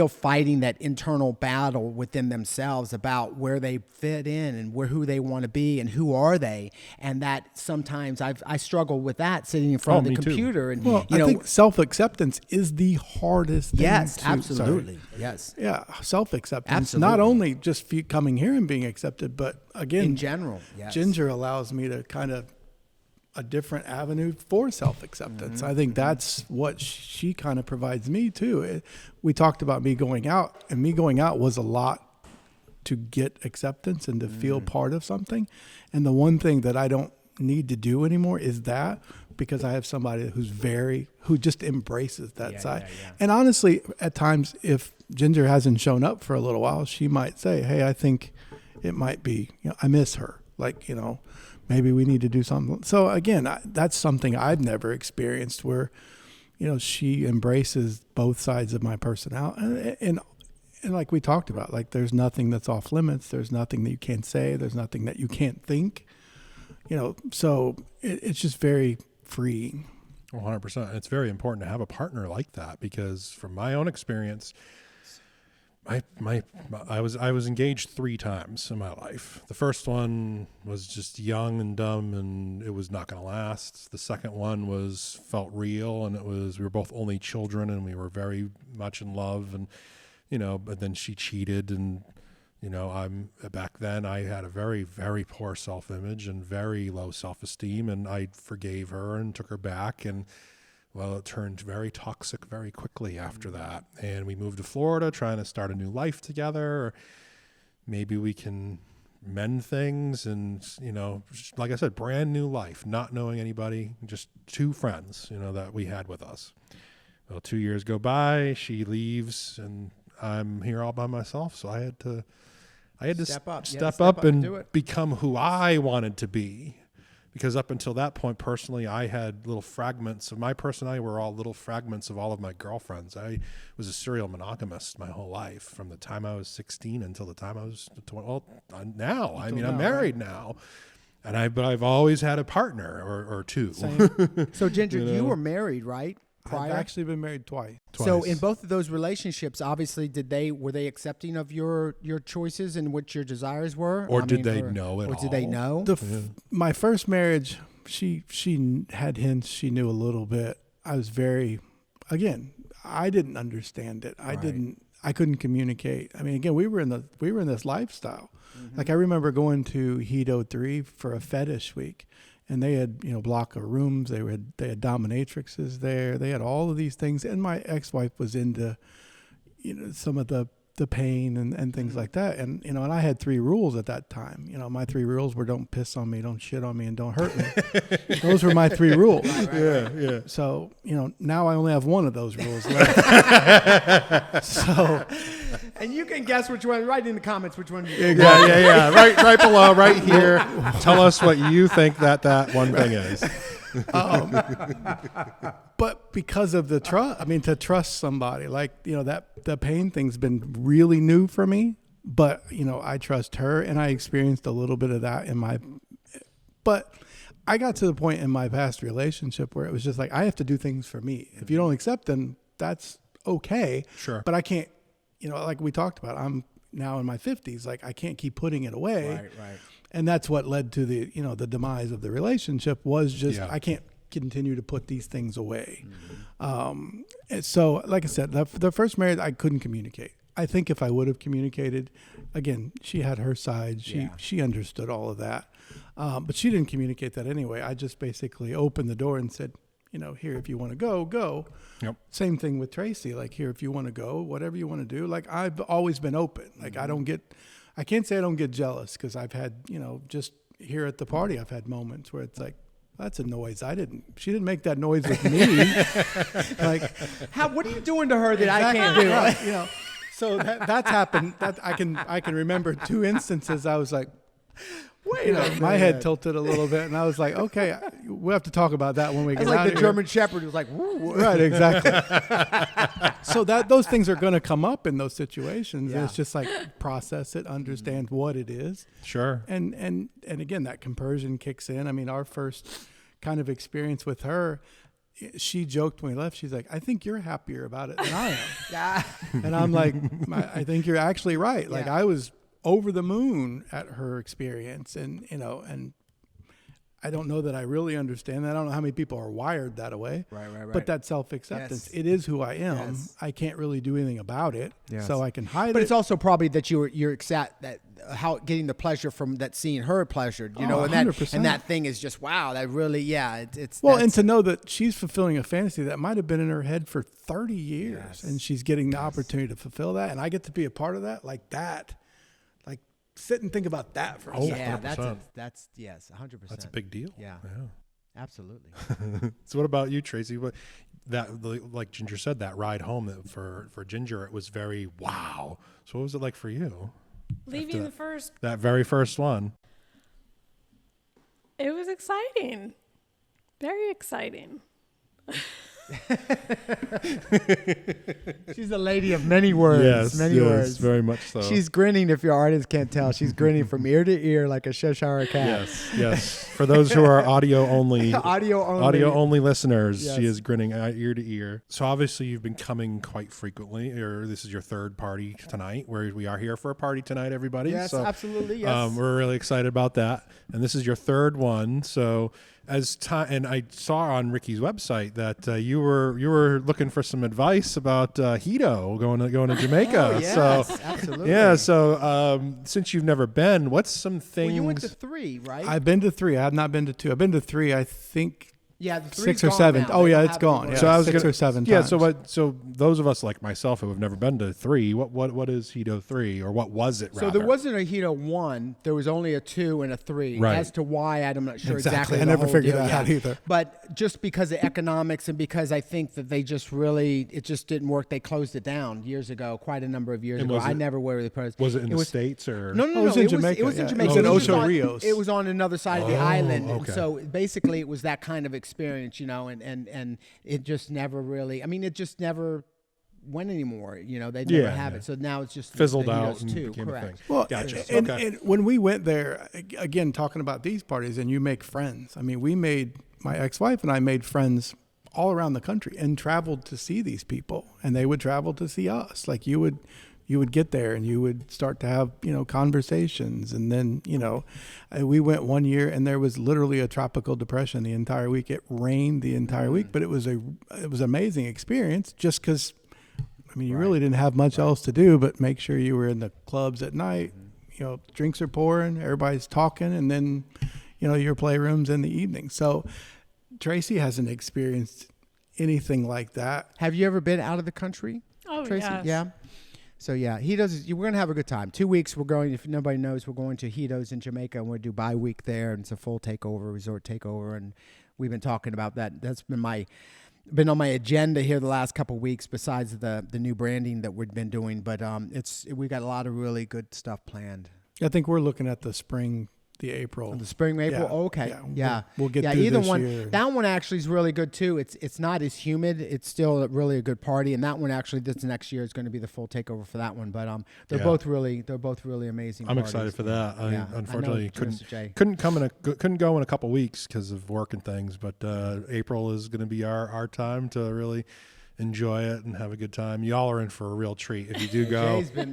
fighting that internal battle within themselves about where they fit in and who they want to be and who are they, and that sometimes I struggle with that sitting in front of the computer. And well, I think self-acceptance is the hardest thing. Yes, absolutely. Yes. Yeah, self-acceptance. Absolutely. Not only just coming here and being accepted, but again, in general. Yes. Ginger allows me to kind of a different avenue for self-acceptance. I think that's what she kind of provides me too. We talked about me going out, and me going out was a lot to get acceptance and to feel part of something. And the one thing that I don't need to do anymore is that, because I have somebody who just embraces that side. Yeah. And honestly, at times, if Ginger hasn't shown up for a little while, she might say, hey, I think it might be, you know, I miss her. Like, you know, maybe we need to do something. So again, that's something I've never experienced where, you know, she embraces both sides of my personality. And like we talked about, like there's nothing that's off limits. There's nothing that you can't say. There's nothing that you can't think, you know, so it's just very freeing. 100%. It's very important to have a partner like that because from my own experience, I was engaged 3 times in my life. The first one was just young and dumb, and it was not going to last. The second one felt real, and we were both only children, and we were very much in love, and you know. But then she cheated, and you know, back then I had a very, very poor self-image and very low self-esteem, and I forgave her and took her back, and Well, it turned very toxic very quickly after that. And we moved to Florida trying to start a new life together. Or maybe we can mend things and, like I said, brand new life, not knowing anybody, just two friends, that we had with us. Well, 2 years go by, she leaves, and I'm here all by myself. So I had to step up and become who I wanted to be. Because up until that point, personally, I had little fragments of my personality were all little fragments of all of my girlfriends. I was a serial monogamist my whole life, from the time I was 16 until the time I was 20. Well, now, I'm married now. But I've always had a partner or two. So Ginger, you were married, right? Prior? I've actually been married twice. So in both of those relationships, obviously, were they accepting of your choices and what your desires were? Or did they know it all? Or did they know? My first marriage, she had hints. She knew a little bit. I was I didn't understand it. I couldn't communicate. I mean, again, we were in this lifestyle. Mm-hmm. Like I remember going to Hedo 3 for a fetish week. And they had, block of rooms. They had dominatrixes there. They had all of these things. And my ex-wife was into, some of the pain and things like that. And, and I had 3 rules at that time. My 3 rules were don't piss on me, don't shit on me, and don't hurt me. Those were my 3 rules. Yeah. So, now I only have one of those rules left. So. And you can guess which one. Write in the comments which one. Yeah. Right below, right here. Tell us what you think that one thing is. But because of the trust, to trust somebody, like, that the pain thing's been really new for me. But, I trust her, and I experienced a little bit of that but I got to the point in my past relationship where it was just like, I have to do things for me. If you don't accept them, that's okay. Sure. But I can't. Like we talked about, I'm now in my 50s. Like I can't keep putting it away. Right. And that's what led to the demise of the relationship was just, I can't continue to put these things away. Mm-hmm. And so, like I said, the first marriage, I couldn't communicate. I think if I would have communicated, again, she had her side. She understood all of that. But she didn't communicate that anyway. I just basically opened the door and said, here, if you want to go. Yep. Same thing with Tracey. Like, here, if you want to go, whatever you want to do. Like, I've always been open. Like, I can't say I don't get jealous because I've had, just here at the party, I've had moments where it's like, that's a noise. She didn't make that noise with me. Like, what are you doing to her that I can't do? Right, So that's happened. That I can remember 2 instances. I was like, my head tilted a little bit, and I was like, okay, we'll have to talk about that when we get out like of the here. German Shepherd was like, woo. Right, exactly. So those things are going to come up in those situations. Yeah. And it's just like process it, understand what it is. Sure. And again, that compersion kicks in. Our first kind of experience with her, she joked when we left. She's like, I think you're happier about it than I am. Yeah. And I'm like, I think you're actually right. Like I was over the moon at her experience, and I don't know that I really understand that. I don't know how many people are wired that way. Right. But that self-acceptance, It is who I am. Yes. I can't really do anything about it, so I can hide it. But it's also probably that you're that how getting the pleasure from that, seeing her pleasured, and 100%. that thing is just wow. That really, it's well, and to know that she's fulfilling a fantasy that might have been in her head for 30 years, and she's getting the opportunity to fulfill that, and I get to be a part of that, like that. Sit and think about that for a second. Yeah, that's yes, 100%. That's a big deal. Yeah. Absolutely. So what about you, Tracey? Like Ginger said, that ride home for Ginger, it was very wow. So what was it like for you? Leaving that very first one. It was exciting. Very exciting. She's a lady of many words. Many words. Very much so. She's grinning. If your audience can't tell, she's grinning from ear to ear like a Cheshire cat. Yes. For those who are audio only listeners, yes. She is grinning ear to ear. So obviously you've been coming quite frequently, or this is your third party tonight, where we are here for a party tonight, everybody. Yes, so, absolutely. Yes. We're really excited about that, and this is your third one. So as time, and I saw on Ricky's website that you were looking for some advice about Hedo going to Jamaica. Oh, yes, so absolutely. Yeah. So since you've never been, what's some things? Well, you went to 3, right? I've been to 3. I have not been to 2. I've been to 3. I think Yeah, the 6 three's or gone 7. now. Oh They yeah, don't it's have gone. anymore. Yeah, So I was 6 gonna, or 7 yeah. times. So what? So those of us like myself who have never been to 3, what is Hito 3, or what was it? So Rather? there wasn't a Hito 1. There was only a 2 and a 3. Right. As to why, I'm not sure Exactly. exactly. I the never whole figured deal that out yet. either. But just because of economics and because I think that they just really, it just didn't work. They closed it down years ago, quite a number of years And ago. was I it- never were the president. Was it in the States or? No, it was in Jamaica, It was in yeah. Jamaica. It was in just Ocho on- Rios. It was on another side of the island. And okay. so basically, it was that kind of experience, and it just never really. I mean, it just never went anymore. They never Yeah, have yeah. it. So now it's just Fizzled the out Hitos and too. became a Correct. thing. Well, Gotcha. and, Okay. and when we went there, again, talking about these parties, and you make friends. I mean, my ex-wife and I made friends all around the country and traveled to see these people, and they would travel to see us. Like you would get there and you would start to have, conversations. And then, we went one year and there was literally a tropical depression the entire week. It rained the entire week, but it was an amazing experience just because, you really didn't have much else to do but make sure you were in the clubs at night. Drinks are pouring, everybody's talking, and then, your playrooms in the evening. So Tracey hasn't experienced anything like that. Have you ever been out of the country, Oh, Tracey? yes. Yeah. So yeah, We're gonna have a good time. 2 weeks. We're going. If nobody knows, we're going to Hito's in Jamaica, and we'll do bi-week there, and it's a full takeover, resort takeover, and we've been talking about that. That's been on my agenda here the last couple of weeks. Besides the new branding that we've been doing, but we got a lot of really good stuff planned. I think we're looking at the spring, the April. The spring, April. Yeah, Oh, okay. yeah. We'll get yeah, through either this one. year. That one actually is really good too. It's not as humid. It's still really a good party. And that one actually, this next year is going to be the full takeover for that one. But they're both really amazing. I'm parties. excited for that. I Yeah, unfortunately I know, Jay. couldn't go in a couple weeks because of work and things. But April is going to be our time to really enjoy it and have a good time. Y'all are in for a real treat if you do go. Jay's been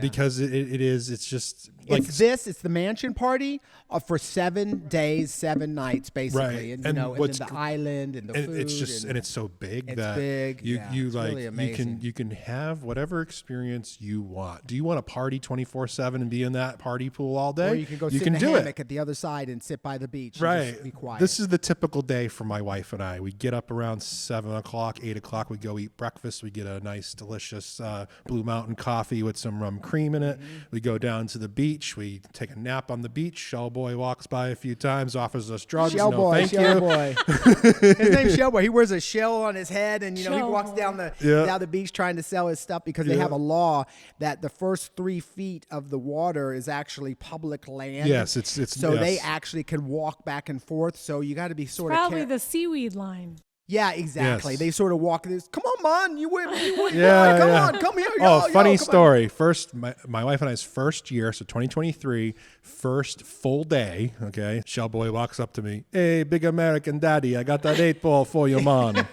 Because it's just like it's the mansion party for 7 days, 7 nights, basically, Right. and And and what's then the gr- island and the and food. it's just and it's so big it's that big. you Yeah, you it's like really amazing. you can have whatever experience you want. Do you want to party 24/7 and be in that party pool all day? Or you can go sit in the do hammock it. at the other side and sit by the beach. And Right. just be quiet. This is the typical day for my wife and I. We get up around 7 o'clock, 8 o'clock. We go eat breakfast. We get a nice, delicious Blue Mountain coffee with some rum cream in it. Mm-hmm. We go down to the beach. We take a nap on the beach. Shellboy walks by a few times, offers us drugs. Thank you. Shellboy. His name's Shellboy. He wears a shell on his head, and he walks down the beach trying to sell his stuff because they have a law that the first 3 feet of the water is actually public land. Yes, it's so they yes. actually can walk back and forth. So you got to be sort of Probably the seaweed line. Yeah, exactly. Yes. They sort of walk this. Come on, man. You win. Yeah, Come yeah. on. Come here. Oh, Yo, funny come on. story. First, my wife and I's first year, so 2023, first full day. Okay, Shellboy walks up to me. Hey, big American daddy, I got that 8-ball for you, man.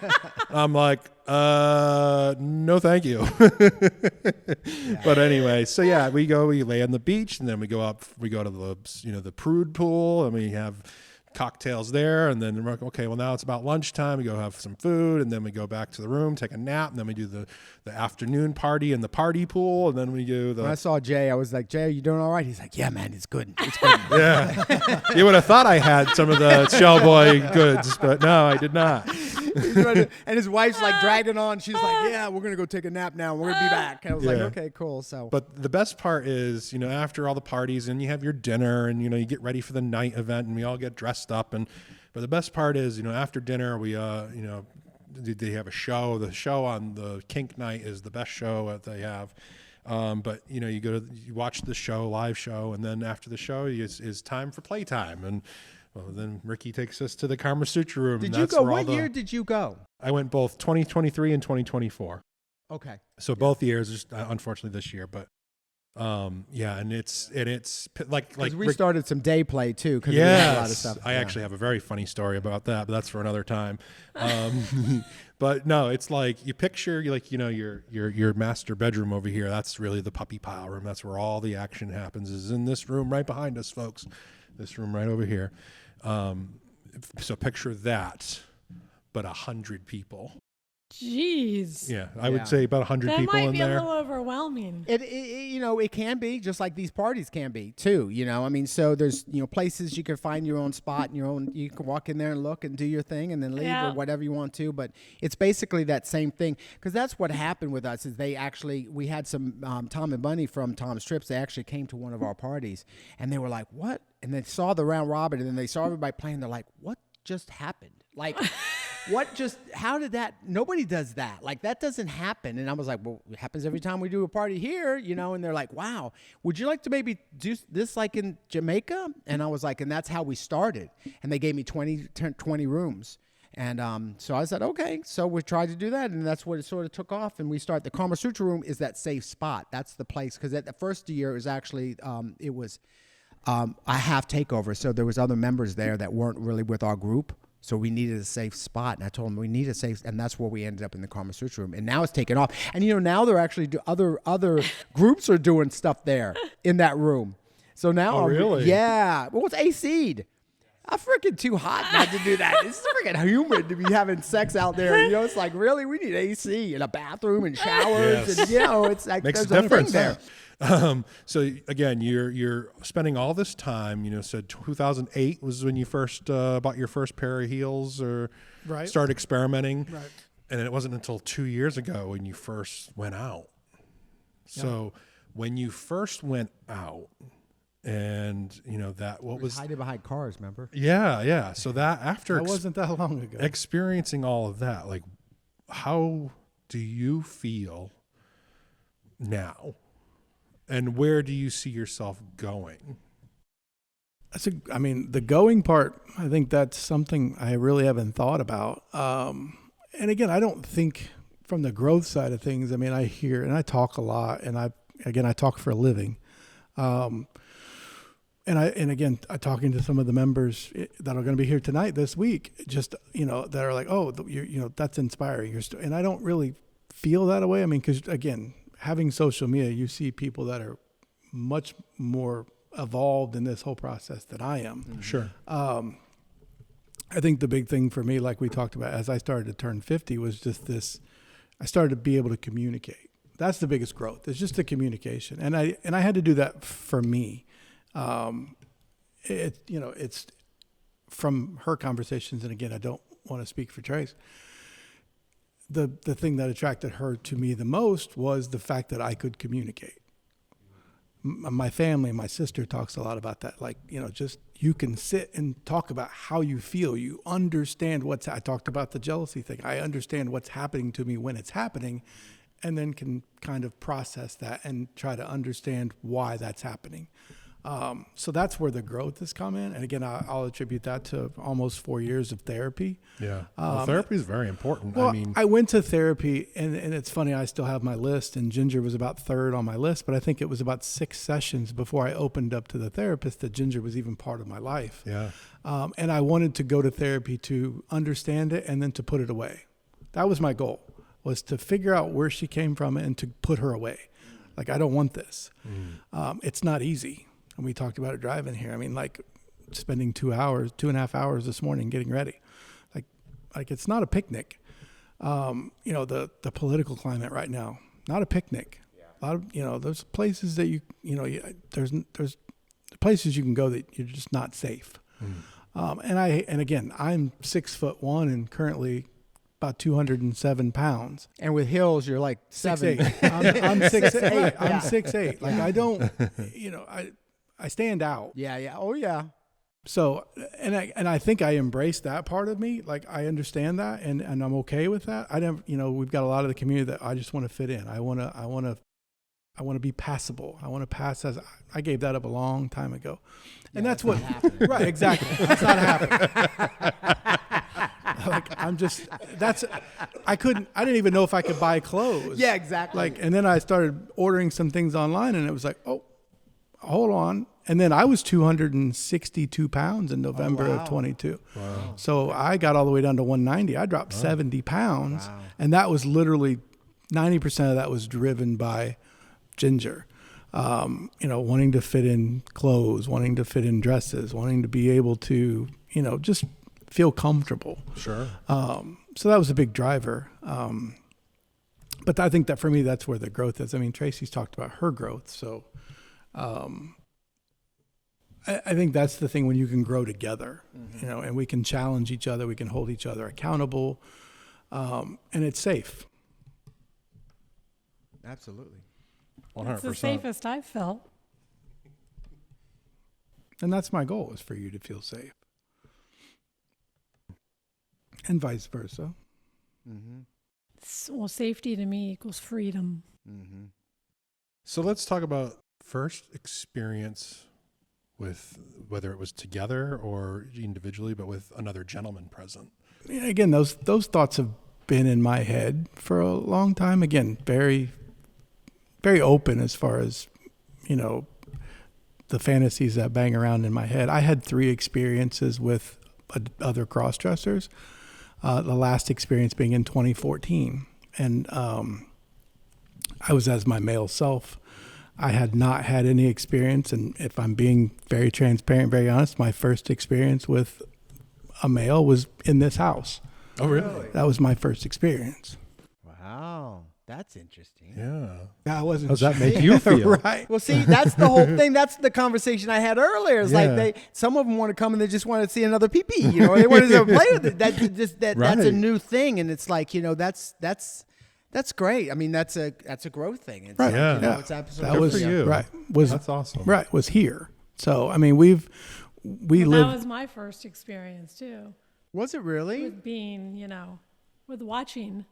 I'm like, no, thank you. But anyway, so yeah, we lay on the beach, and then we go to the prude pool, and we have cocktails there, and then we're like, okay, well, now it's about lunchtime. We go have some food, and then we go back to the room, take a nap, and then we do the afternoon party in the party pool, and then we do the. When I saw Jay, I was like, Jay, are you doing all right? He's like, yeah, man, it's good. It's good. Yeah, you would have thought I had some of the Shellboy goods, but no, I did not. And his wife's like dragging on. She's like, yeah, we're going to go take a nap now. We're going to be back. And I was like, Yeah. okay, cool. So, But the best part is, after all the parties and you have your dinner and, you get ready for the night event and we all get dressed up. But the best part is, after dinner, we, they have a show. The show on the Kink Night is the best show that they have. But you watch the show, live show, and then after the show is time for playtime. And then Ricky takes us to the Kama Sutra room. did and you that's go? where all What year did you go? I went both 2023 and 2024. Okay. So both years, just, unfortunately this year, but yeah, and it's like we started some day play too. Because we had a lot of stuff. I actually have a very funny story about that, but that's for another time. But no, it's like you picture your master bedroom over here. That's really the puppy pile room. That's where all the action happens. Is in this room right behind us, folks. This room right over here. So picture that, but 100 people. Jeez. Yeah, I would say about 100 That people might in be there. a little overwhelming. It can be just like these parties can be too. I mean, so there's places you can find your own spot and you can walk in there and look and do your thing and then leave or whatever you want to. But it's basically that same thing because that's what happened with us. Is we had some Tom and Bunny from Tom's Trips. They actually came to one of our parties and they were like, "What?" And they saw the round robin and then they saw everybody playing. They're like, "What just happened?" Like, how did that, nobody does that. Like, that doesn't happen. And I was like, well, it happens every time we do a party here, and they're like, wow, would you like to maybe do this like in Jamaica? And I was like, and that's how we started. And they gave me 20 rooms. And so I said, okay. So we tried to do that. And that's what it sort of took off. And we started, the Kama Sutra room is that safe spot. That's the place. Because at the first year, it was actually, it was a half takeover. So there was other members there that weren't really with our group. So we needed a safe spot, and I told them we need a safe, and that's where we ended up in the Kama Sutra room. And now it's taken off, and now they're actually other groups are doing stuff there in that room. So now, really? Yeah. Well, it's AC'd. I'm freaking too hot not to do that. It's freaking humid to be having sex out there. It's like, really, we need AC and a bathroom and showers, Yes. and it's like Makes there's a difference thing there. So again, you're spending all this time. Said 2008 was when you first bought your first pair of heels or started experimenting, Right. and it wasn't until 2 years ago when you first went out. So when you first went out, and that what was hiding behind cars, remember? Yeah. So that after That wasn't that long ago. experiencing all of that, like, how do you feel now? And where do you see yourself going? The going part, I think that's something I really haven't thought about. And again, I don't think from the growth side of things, I hear and I talk a lot, and I talk for a living. And I talking to some of the members that are going to be here tonight this week, just, that are like, oh, that's inspiring. And I don't really feel that way. Because again, having social media, you see people that are much more evolved in this whole process than I am. Sure. I think the big thing for me, like we talked about, as I started to turn 50, was just this. I started to be able to communicate. That's the biggest growth. It's just the communication, and I had to do that for me. It's from her conversations, and again, I don't want to speak for Trace. The thing that attracted her to me the most was the fact that I could communicate. My family, my sister talks a lot about that. Like, just you can sit and talk about how you feel. You understand I talked about the jealousy thing. I understand what's happening to me when it's happening, and then can kind of process that and try to understand why that's happening. So that's where the growth has come in. And again, I'll attribute that to almost 4 years of therapy. Yeah. Therapy is very important. Well, I went to therapy, and it's funny, I still have my list, and Ginger was about third on my list, but I think it was about 6 sessions before I opened up to the therapist that Ginger was even part of my life. Yeah. And I wanted to go to therapy to understand it and then to put it away. That was my goal, was to figure out where she came from and to put her away. Like, I don't want this. It's not easy. And we talked about it driving here. Like spending 2.5 hours this morning getting ready. Like it's not a picnic. The political climate right now, not a picnic. A lot of, there's places that there's places you can go that you're just not safe. And again, I'm 6'1" and currently about 207 pounds. And with hills, you're like 7. 6'8". I'm 6'8". Right. I'm 6'8". Like I don't, I stand out. Yeah. Oh yeah. So, and I think I embrace that part of me. Like I understand that, and I'm okay with that. I don't, we've got a lot of the community that I just want to fit in. I want to be passable. I want to pass as I gave that up a long time ago. And that's what, right, exactly. That's not happening. I didn't even know if I could buy clothes. Yeah, exactly. And then I started ordering some things online, and it was like, oh, hold on. And then I was 262 pounds in November of 22. Wow. So I got all the way down to 190. I dropped 70 pounds. Wow. And that was literally 90% of that was driven by Ginger. Wanting to fit in clothes, wanting to fit in dresses, wanting to be able to, just feel comfortable. Sure. So that was a big driver. But I think that for me, that's where the growth is. I mean, Tracey's talked about her growth. So I think that's the thing when you can grow together, and we can challenge each other. We can hold each other accountable. And it's safe. Absolutely. 100%. It's the safest I've felt. And that's my goal, is for you to feel safe. And vice versa. Well, safety to me equals freedom. So let's talk about first experience with, whether it was together or individually, but with another gentleman present. Again, those thoughts have been in my head for a long time. Again, very, very open as far as, the fantasies that bang around in my head. I had 3 experiences with other cross-dressers. The last experience being in 2014. And I was as my male self. I had not had any experience. And if I'm being very transparent, very honest, my first experience with a male was in this house. Oh, really? That was my first experience. Wow. That's interesting. Yeah. I wasn't. How's that make you feel? Right. Well, see, that's the whole thing. That's the conversation I had earlier. It's Yeah. like some of them want to come and they just want to see another pee-pee. They want to play with it. That's Right. a new thing, and it's like that's great. I mean, that's a growth thing. It's, Right. Yeah. It's absolutely That was for you. right. Was That's awesome. Right. Was here. So I mean, we That live. was my first experience too, Was it really? with being, with watching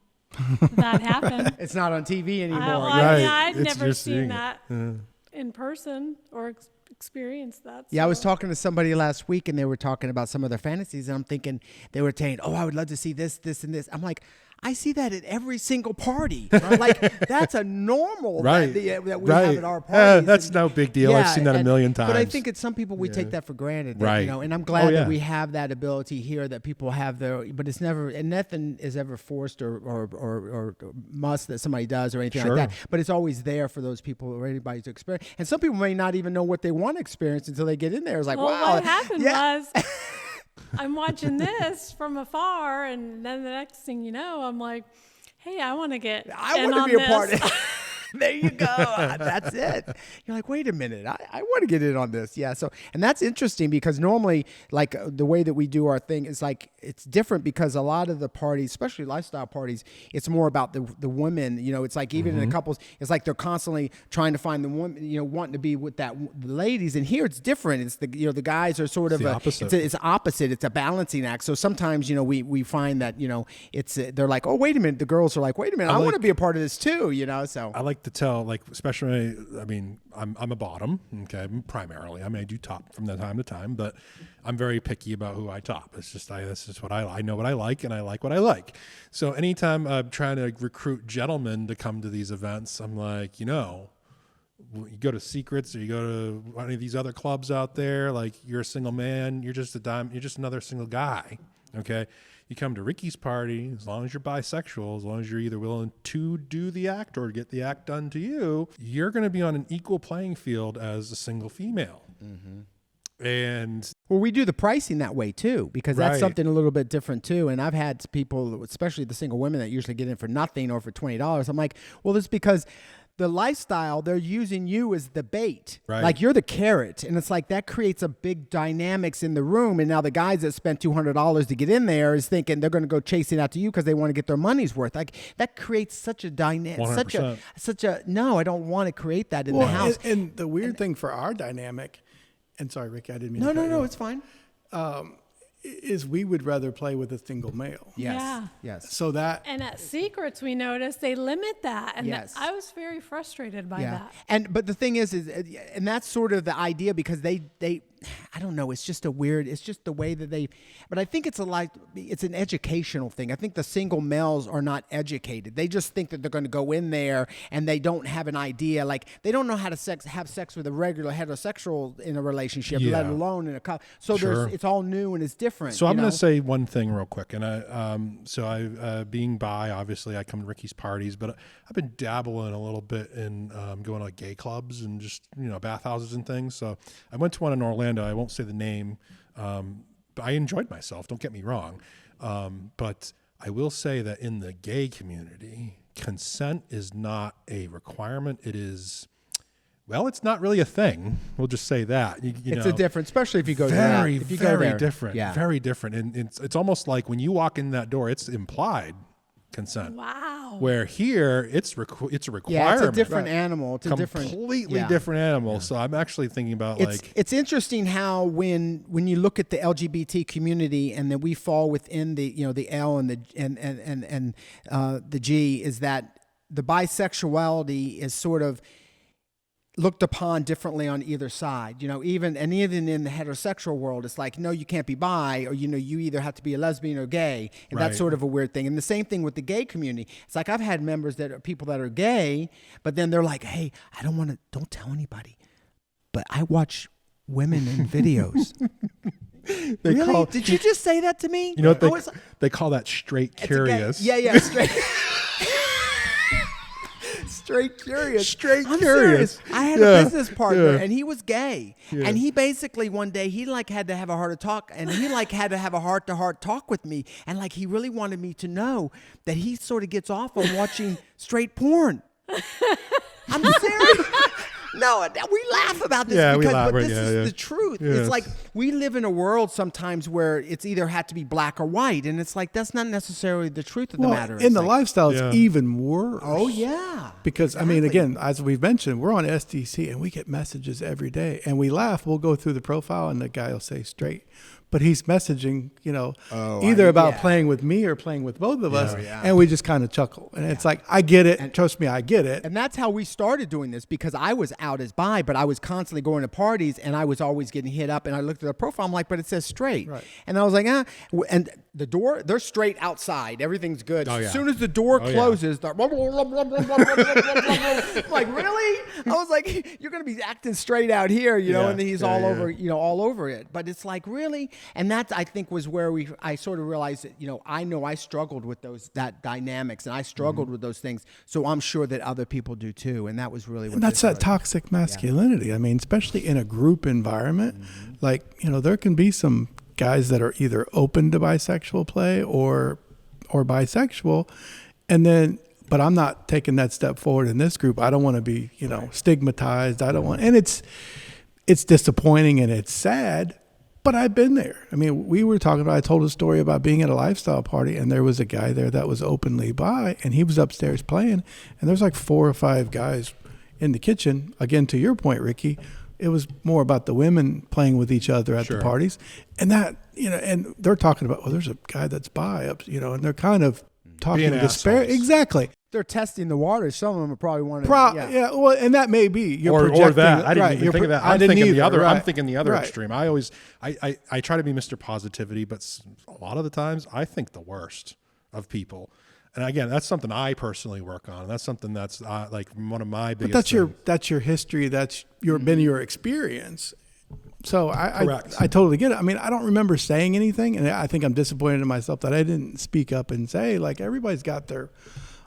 that happen. It's not on TV anymore. Right. I'd It's never just seeing seen it. that in person or experienced that. Yeah, I was so- talking to somebody last week, and they were talking about some of their fantasies, and I'm thinking they were saying, "Oh, I would love to see this, this, and this." I'm like, I see that at every single party. I'm like, that's a normal Right. that we Right. have at our parties. That's And- no big deal. I've seen that a million times. But I think it's some people we take that for granted. That, Right. And I'm glad yeah. that we have that ability here, that people have but it's never, and nothing is ever forced or must that somebody does or anything Sure. like that. But it's always there for those people or anybody to experience. And some people may not even know what they want to experience until they get in there. It's like, Well, wow. what happened yeah. was I'm watching this from afar, and then the next thing you know, I'm like, hey, I want to get I in want to on be a part this. of it. There you go. That's it. You're like, wait a minute. I want to get in on this. Yeah. So, and that's interesting because normally, like the way that we do our thing is like, it's different because a lot of the parties, especially lifestyle parties, it's more about the women. It's like even in the couples, it's like they're constantly trying to find the woman, wanting to be with the ladies. And here it's different. It's the guys are sort of the opposite. It's opposite. It's a balancing act. So sometimes, we find that, it's they're like, oh, wait a minute. The girls are like, wait a minute. I want to be a part of this too, So I like to tell, like, especially, I mean, I'm a bottom, okay, primarily. I mean, I do top from time to time, but I'm very picky about who I top. It's just, this is what I know what I like, and I like what I like. So anytime I'm trying to recruit gentlemen to come to these events, I'm like, you go to Secrets or you go to any of these other clubs out there, like, you're a single man, you're just another single guy, okay? You come to Ricky's party, as long as you're bisexual, as long as you're either willing to do the act or get the act done to you, you're going to be on an equal playing field as a single female. And well, we do the pricing that way too, because that's Right. something a little bit different too. And I've had people, especially the single women that usually get in for nothing or for $20. I'm like, well, it's because the lifestyle, they're using you as the bait. Right. Like you're the carrot. And it's like that creates a big dynamics in the room. And now the guys that spent $200 to get in there is thinking they're going to go chasing after you because they want to get their money's worth. Like that creates such a dynamic, 100%. such a, no, I don't want to create that in the house. And the weird thing for our dynamic, and sorry, Ricky, I didn't mean to cut you No, off, it's fine. is we would rather play with a single male. Yes. Yeah. Yes. So that And at Secrets, we noticed they limit that, and Yes. I was very frustrated by that. But the thing is, and that's sort of the idea because they I don't know, it's just the way that but I think it's an educational thing. I think the single males are not educated. They just think that they're going to go in there and they don't have an idea. Like they don't know how to have sex with a regular heterosexual in a relationship, Yeah. let alone in a couple. So Sure. it's all new and it's different. So I'm you going know? to say one thing real quick, and I being bi, obviously I come to Ricky's parties, but I've been dabbling a little bit in going to like gay clubs and just bathhouses and things. So I went to one in Orlando. I won't say the name, but I enjoyed myself. Don't get me wrong, but I will say that in the gay community, consent is not a requirement. It is, well, it's not really a thing. We'll just say that. It's a different, especially if you go very, there. If you very go there. different. Yeah. Very different. And it's almost like when you walk in that door, it's implied consent. Wow. Where here, it's a requirement. Yeah, it's a different animal. It's a completely different animal. So I'm actually thinking about it's interesting how when you look at the LGBT community and then we fall within the the L and the G, is that the bisexuality is sort of looked upon differently on either side, even in the heterosexual world, it's like, no, you can't be bi, or, you either have to be a lesbian or gay. And that's sort of a weird thing. And the same thing with the gay community. It's like, I've had members that are people that are gay, but then they're like, hey, don't tell anybody, but I watch women in videos. Really? Did you just say that to me? You know what they call that straight curious. Yeah, straight. Straight curious. I'm serious. I had a business partner and he was gay. And he basically one day he had to have a heart to talk, and he had to have a heart-to-heart talk with me, and he really wanted me to know that he sort of gets off on watching straight porn. I'm serious. No, we laugh about this but this is the truth. Yeah. It's like we live in a world sometimes where it's either had to be black or white, and it's like that's not necessarily the truth of the matter. In the lifestyle, it's even worse. Oh yeah, because I mean, again, as we've mentioned, we're on SDC and we get messages every day, and we laugh. We'll go through the profile, and the guy will say straight. But he's messaging, either about playing with me or playing with both of us, and we just kind of chuckle. And it's like, I get it. And trust me, I get it. And that's how we started doing this, because I was out as bi, but I was constantly going to parties, and I was always getting hit up. And I looked at the profile, I'm like, but it says straight. Right. And I was like, And the door, they're straight outside. Everything's good. As soon as the door closes, they're like, really? I was like, you're going to be acting straight out here, and then he's all over it. But it's like, really? And that, I think, was where I sort of realized that, I know I struggled with that dynamics, and I struggled with those things. So I'm sure that other people do too. And that was really what. And that's that toxic masculinity. I mean, especially in a group environment, there can be some guys that are either open to bisexual play or bisexual, but I'm not taking that step forward in this group. I don't want to be, stigmatized. I don't want, and it's disappointing and it's sad. But I've been there. I mean, I told a story about being at a lifestyle party, and there was a guy there that was openly bi, and he was upstairs playing, and there's like 4 or 5 guys in the kitchen. Again, to your point, Ricky, it was more about the women playing with each other at the parties. And that, and they're talking about, there's a guy that's bi, and they're kind of talking disparate. Exactly. They're testing the waters. Some of them are probably wanting well, and that may be or that. I didn't even think of that. I'm thinking the other. I'm thinking the other extreme. I try to be Mr. Positivity, but a lot of the times I think the worst of people. And again, that's something I personally work on. And that's something that's like one of my biggest. But that's your history. That's been your experience. So I totally get it. I mean, I don't remember saying anything, and I think I'm disappointed in myself that I didn't speak up and say, everybody's got their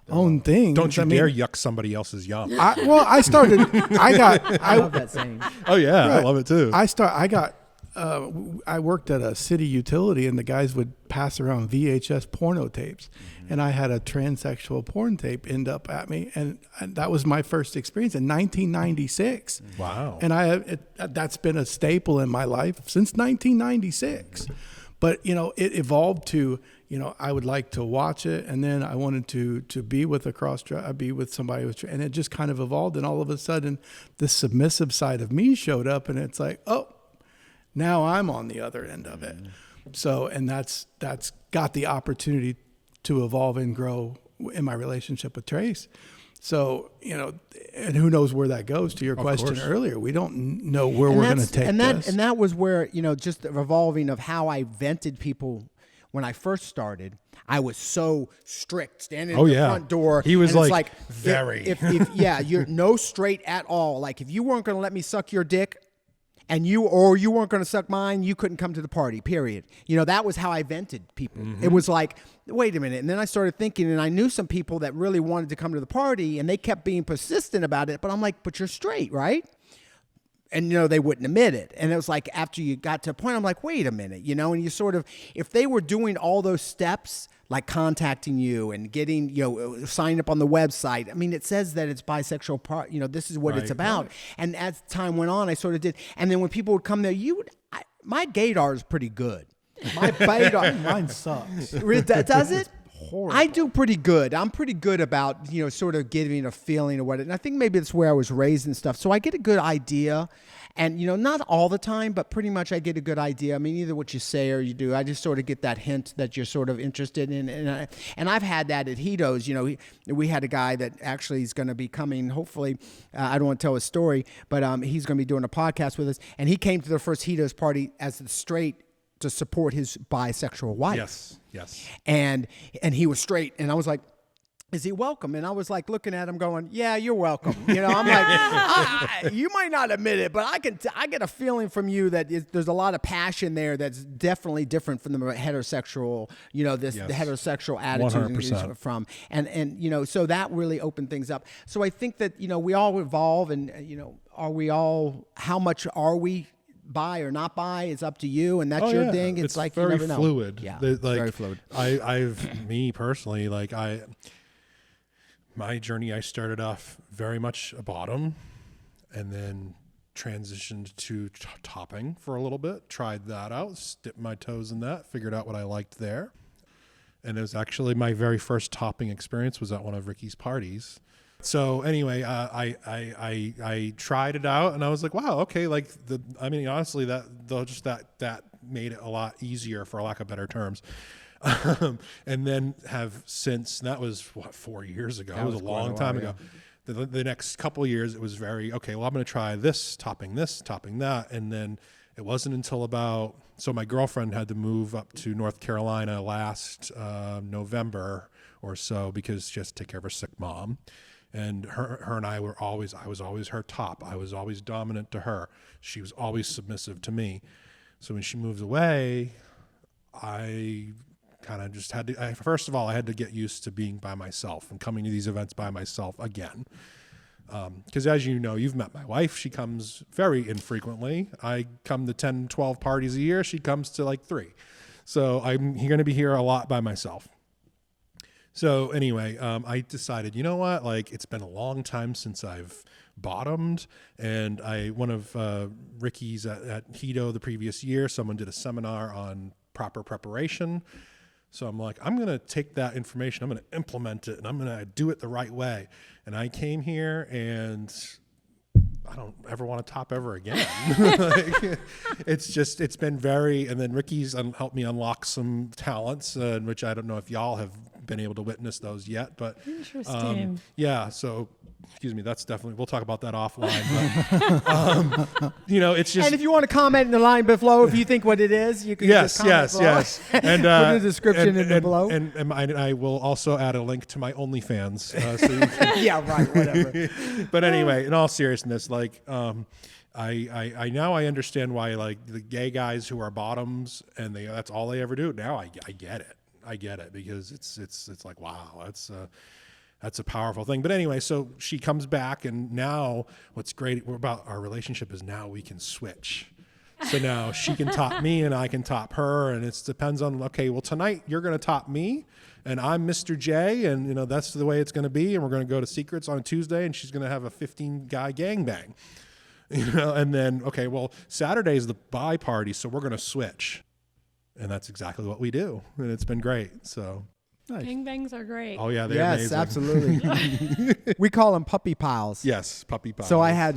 own thing. Don't you dare yuck somebody else's yum. I love that saying. Oh yeah, right. I love it too. I worked at a city utility, and the guys would pass around VHS porno tapes, and I had a transsexual porn tape end up at me, and that was my first experience in 1996. Wow. And that's been a staple in my life since 1996. But it evolved to, I would like to watch it, and then I wanted to be with be with somebody and it just kind of evolved, and all of a sudden, the submissive side of me showed up, and it's like, oh, now I'm on the other end of it. So, and that's got the opportunity to evolve and grow in my relationship with Trace. So, and who knows where that goes, to your question earlier. We don't know where we're going to take this. And that was where, just the revolving of how I vented people when I first started. I was so strict, standing at the front door. He was very. If you're no straight at all. Like, if you weren't going to let me suck your dick, and you weren't going to suck mine, you couldn't come to the party, period. That was how I vented people. Mm-hmm. It was like, wait a minute. And then I started thinking, and I knew some people that really wanted to come to the party, and they kept being persistent about it. But I'm like, but you're straight, right? And, they wouldn't admit it. And it was like, after you got to a point, I'm like, wait a minute, and you sort of, if they were doing all those steps, like contacting you and getting, signing up on the website. I mean, it says that it's bisexual part, this is what it's about. Right. And as time went on, I sort of did. And then when people would come there, my gaydar is pretty good. My gaydar. Mine sucks. Does it? Horrible. I do pretty good. I'm pretty good about, sort of giving a feeling of what it, and I think maybe it's where I was raised and stuff. So I get a good idea, and, not all the time, but pretty much I get a good idea. I mean, either what you say or you do. I just sort of get that hint that you're sort of interested in. And I've had that at Hito's. We had a guy that actually is going to be coming, hopefully, I don't want to tell his story, but he's going to be doing a podcast with us. And he came to the first Hito's party as the straight to support his bisexual wife. Yes. And he was straight, and I was like, is he welcome? And I was like looking at him going, yeah, you're welcome. I'm like, you might not admit it, but I get a feeling from you that there's a lot of passion there that's definitely different from the heterosexual, the heterosexual attitude 100%. From. And so that really opened things up. So I think that, we all evolve, and, how much are we bi or not bi is up to you, and that's your thing. It's like very you never know. fluid. Yeah, very fluid. Me personally, my journey, I started off very much a bottom, and then transitioned to topping for a little bit. Tried that out, dipped my toes in that, figured out what I liked there, and it was actually my very first topping experience was at one of Ricky's parties. So anyway, I tried it out, and I was like, wow, okay. Honestly, that made it a lot easier, for lack of better terms. And then have since, and that was 4 years ago. It was a long time ago. The next couple of years, it was very, okay, well, I'm going to try this, topping that. And then it wasn't until so my girlfriend had to move up to North Carolina last November or so, because she has to take care of her sick mom. And her and I was always her top. I was always dominant to her. She was always submissive to me. So when she moved away, I kind of just had to, first of all, I had to get used to being by myself and coming to these events by myself again. Because as you know, you've met my wife. She comes very infrequently. I come to 10, 12 parties a year. She comes to 3. So I'm going to be here a lot by myself. So anyway, I decided, you know what, it's been a long time since I've bottomed, and one of Ricky's at Hito the previous year, someone did a seminar on proper preparation. So I'm like, I'm going to take that information, I'm going to implement it, and I'm going to do it the right way. And I came here, and I don't ever want to top ever again. It's been very, and then Ricky's helped me unlock some talents, which I don't know if y'all have been able to witness those yet, but interesting. So excuse me, that's definitely, we'll talk about that offline, but it's just, and if you want to comment in the line below, if you think what it is, you can just comment below. And put in the description below. And I will also add a link to my OnlyFans, so you can, yeah, right, whatever. But anyway, in all seriousness, I now I understand why the gay guys who are bottoms and that's all they ever do. Now I get it. I get it, because it's like, wow, that's a powerful thing. But anyway, so she comes back, and now what's great about our relationship is now we can switch. So now she can top me and I can top her, and it depends on, okay, well, tonight you're going to top me and I'm Mr. J, and that's the way it's going to be, and we're going to go to Secrets on Tuesday, and she's going to have a 15-guy gangbang. And then, okay, well, Saturday is the bi party, so we're going to switch. And that's exactly what we do, and it's been great. So nice. Gangbangs are great. Oh yeah, they're amazing. Yes, absolutely. We call them puppy piles. Yes, puppy piles. So I had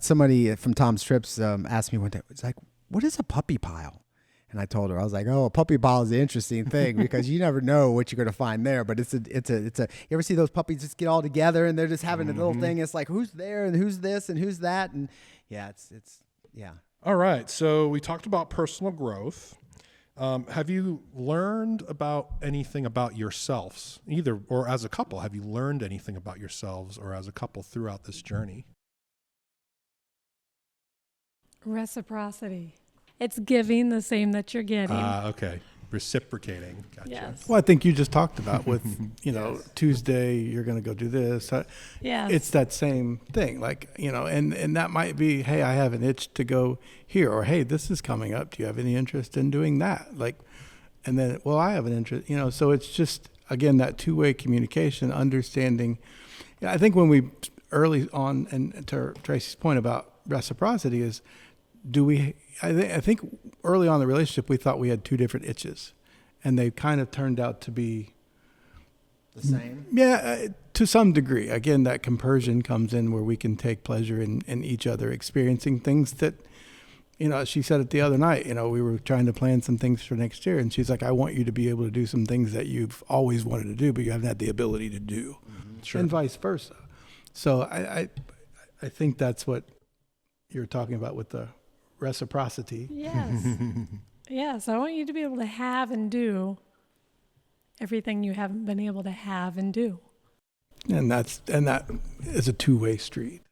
somebody from Tom's Trips ask me one day, it's like, what is a puppy pile? And I told her, I was like, oh, a puppy pile is an interesting thing, because you never know what you're going to find there. But it's a. You ever see those puppies just get all together and they're just having a little thing? It's like, who's there and who's this and who's that? And yeah, it's. All right. So we talked about personal growth. Have you learned about anything about yourselves, either or as a couple? Have you learned anything about yourselves or as a couple throughout this journey? Reciprocity. It's giving the same that you're getting. Okay. Reciprocating. Gotcha. Yes. Well, I think you just talked about with, Tuesday, you're going to go do this. Yes. It's that same thing. Like, and that might be, hey, I have an itch to go here, or, hey, this is coming up. Do you have any interest in doing that? Like, and then, well, I have an interest, so it's just, again, that two-way communication, understanding. I think when we early on, and to Tracy's point about reciprocity is, I think early on in the relationship, we thought we had two different itches, and they kind of turned out to be The same? Yeah, to some degree. Again, that compersion comes in where we can take pleasure in each other experiencing things that, she said it the other night, we were trying to plan some things for next year, and she's like, I want you to be able to do some things that you've always wanted to do, but you haven't had the ability to do, and vice versa. So I think that's what you're talking about with the reciprocity. Yes. Yes, I want you to be able to have and do everything you haven't been able to have and do. And that is a two-way street.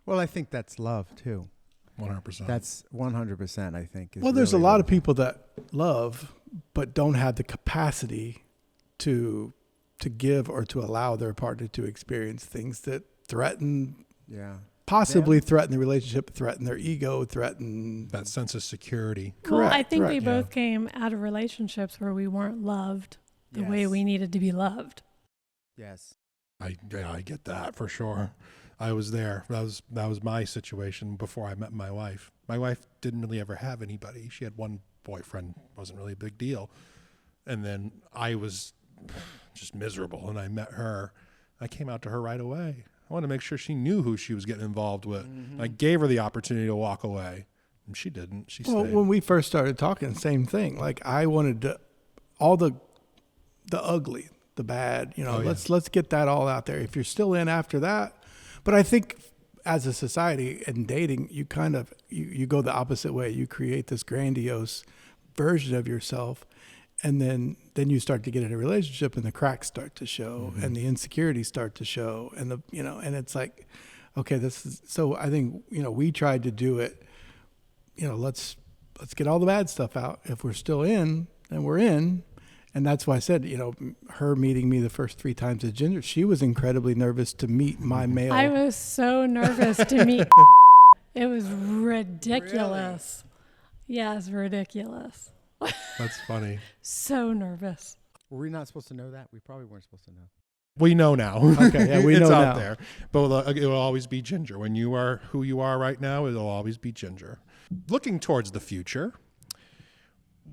Well, I think that's love too. 100%. That's 100%, I think. Well, there's a lot of people that love but don't have the capacity to give or to allow their partner to experience things that threaten possibly threaten the relationship, threaten their ego, threaten that sense of security. Well, Correct, I think we correct, both came out of relationships where we weren't loved the way we needed to be loved. Yes. I get that for sure. I was there. That was my situation before I met my wife. My wife didn't really ever have anybody. She had one boyfriend, wasn't really a big deal. And then I was just miserable, and I met her. I came out to her right away. I wanted to make sure she knew who she was getting involved with. Mm-hmm. I gave her the opportunity to walk away, and she didn't. She stayed. Well, when we first started talking, same thing. Like, I wanted to, all the ugly, the bad, let's get that all out there. If you're still in after that. But I think as a society and dating, you kind of, you go the opposite way. You create this grandiose version of yourself, and then you start to get in a relationship, and the cracks start to show, and the insecurities start to show, and and it's like, okay, this is, so I think, we tried to do it, let's get all the bad stuff out. If we're still in, then we're in. And that's why I said, her meeting me the first 3 times as Ginger, she was incredibly nervous to meet my male. I was so nervous to meet. It was ridiculous. Really? Yes, ridiculous. That's funny. So nervous. Were we not supposed to know that? We probably weren't supposed to know. We know now. Okay, yeah, we know it's now. out there. But it will always be Ginger. When you are who you are right now, it will always be Ginger. Looking towards the future,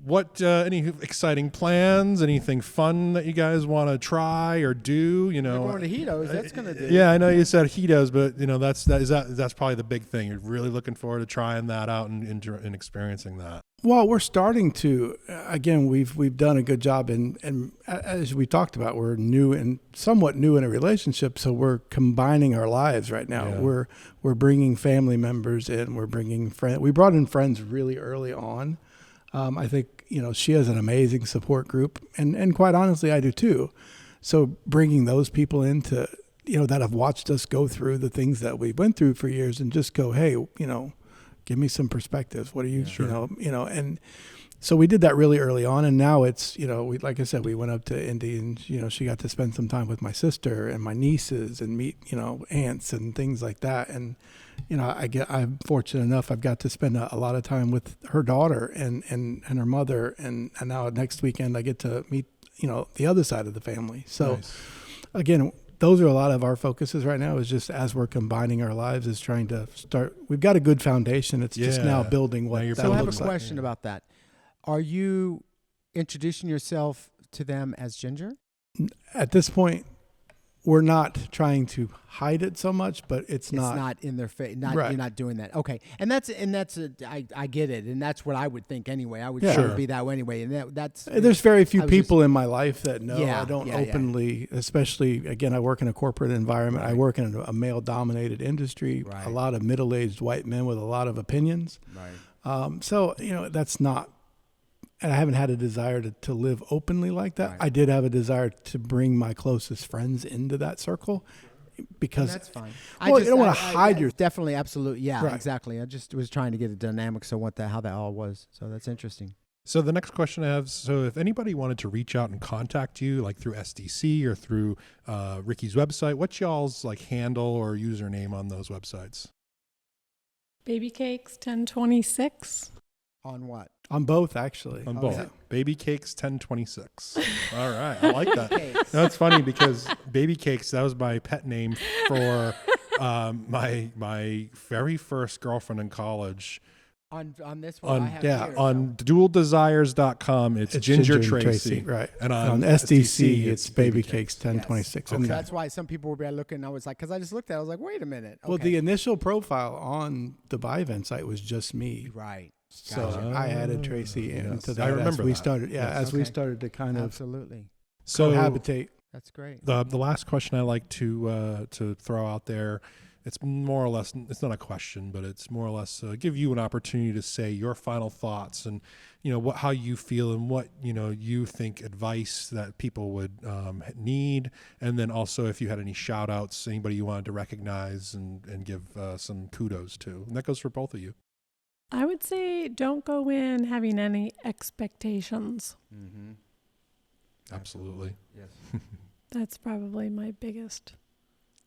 what any exciting plans? Anything fun that you guys want to try or do? We're going to Hitos. That's going to do. Yeah, I know you said Hitos, but that's probably the big thing. You're really looking forward to trying that out and experiencing that. Well, we're starting to. Again, we've done a good job, and as we talked about, we're new and somewhat new in a relationship, so we're combining our lives right now. Yeah. We're bringing family members in. We're bringing friends. We brought in friends really early on. I think, she has an amazing support group, and quite honestly, I do too. So bringing those people into, that have watched us go through the things that we went through for years, and just go, hey, give me some perspectives. What are you, and so we did that really early on, and now it's, like I said, we went up to Indy, and, she got to spend some time with my sister and my nieces and meet, aunts and things like that. And, I'm fortunate enough, I've got to spend a lot of time with her daughter and her mother. And now next weekend I get to meet, the other side of the family. So again, those are a lot of our focuses right now, is just as we're combining our lives, is trying to start. We've got a good foundation. It's just now building what that looks like. So I have a question about that. Are you introducing yourself to them as Ginger? At this point, we're not trying to hide it so much, but it's not in their face. Right. You're not doing that. Okay, and I get it, and that's what I would think anyway. I would be that way anyway, and that's. There's very few people in my life that know. I don't openly, especially again. I work in a corporate environment. Right. I work in a male-dominated industry. Right. A lot of middle-aged white men with a lot of opinions. Right. So that's not. And I haven't had a desire to live openly like that. Right. I did have a desire to bring my closest friends into that circle, because and that's fine. Well, you don't want to hide your. Definitely, absolutely, yeah, right. Exactly. I just was trying to get a dynamic, so how that all was. So that's interesting. So the next question I have, so if anybody wanted to reach out and contact you, like through SDC or through Ricky's website, what's y'all's like handle or username on those websites? Baby Cakes 1026. On what? On both, actually. On both. Yeah. Baby Cakes 1026. All right. I like that. That's funny because Baby Cakes, that was my pet name for my very first girlfriend in college. On this one, I have here, on dualdesires.com, it's Ginger and Tracey. Right. And on SDC, it's Baby Cakes 1026. Yes. Okay. That's why some people will be looking. I was like, because I just looked at it, I was like, wait a minute. Okay. Well, the initial profile on the buy event site was just me. Right. So I added Tracy into that. I remember as we that. started. Yeah, as we started to kind of absolutely cohabitate. That's great. The last question I like to throw out there, it's more or less, it's not a question, but it's more or less give you an opportunity to say your final thoughts and, how you feel and what, you think advice that people would need. And then also if you had any shout outs, anybody you wanted to recognize and give some kudos to. And that goes for both of you. I would say don't go in having any expectations. Mm-hmm. Absolutely. Yes. That's probably my biggest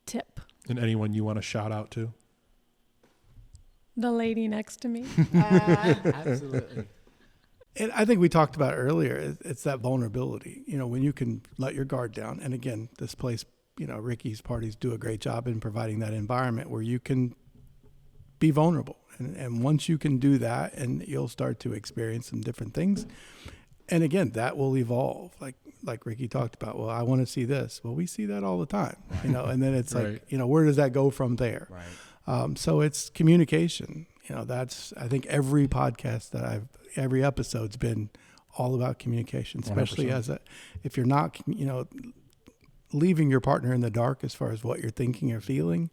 tip. And anyone you want to shout out to? The lady next to me. Absolutely. And I think we talked about earlier, it's that vulnerability, when you can let your guard down. And again, this place, Ricky's parties do a great job in providing that environment where you can be vulnerable. And once you can do that, and you'll start to experience some different things. And again, that will evolve. Like Ricky talked about, well, I want to see this. Well, we see that all the time, and then it's right. like, where does that go from there? Right. So it's communication. That's, I think every podcast every episode's been all about communication, especially 100%. If you're not, leaving your partner in the dark as far as what you're thinking or feeling,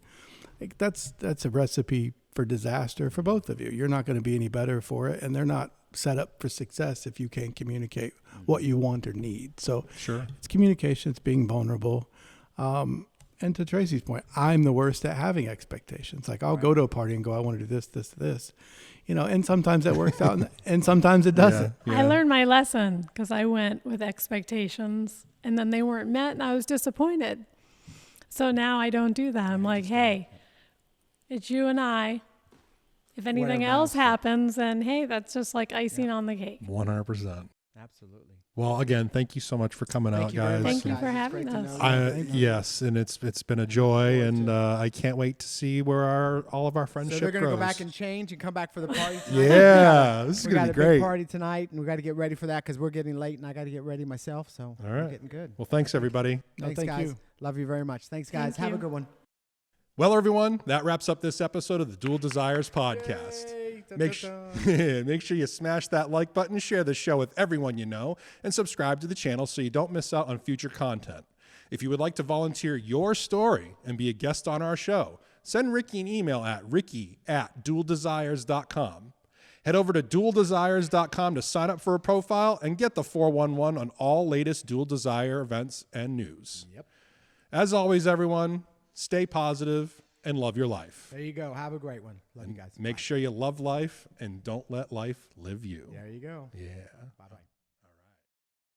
that's a recipe for disaster for both of you. You're not going to be any better for it, and they're not set up for success if you can't communicate what you want or need. So sure, it's communication, it's being vulnerable. And to Tracy's point, I'm the worst at having expectations. Like I'll go to a party and go, I want to do this, this, this, and sometimes that works out and sometimes it doesn't. Yeah. I learned my lesson because I went with expectations and then they weren't met and I was disappointed. So now I don't do that. I'm like, hey, it's you and I. If anything else happens, then hey, that's just like icing on the cake. 100%. Absolutely. Well, again, thank you so much for coming out, guys. Thank you for having us. Yes, and it's been a joy, and I can't wait to see where all of our friendship So they're going to grows. go back and change and come back for the party tonight. Yeah, this is going to be We got a great. big party tonight, and we got to get ready for that because we're getting late, and I got to get ready myself. So All right. we're getting good. Well, thanks everybody. Thanks, thank guys. you. Love you very much. Thanks, guys. Thank Have a you. good one. Well, everyone, that wraps up this episode of the Dual Desires podcast. Make sure you smash that like button, share the show with everyone you know, and subscribe to the channel so you don't miss out on future content. If you would like to volunteer your story and be a guest on our show, send Ricky an email at ricky@dualdesires.com. Head over to dualdesires.com to sign up for a profile and get the 411 on all latest Dual Desire events and news. Yep. As always, everyone, stay positive and love your life. There you go. Have a great one. Love you guys. Make sure you love life and don't let life live you. There you go. Yeah.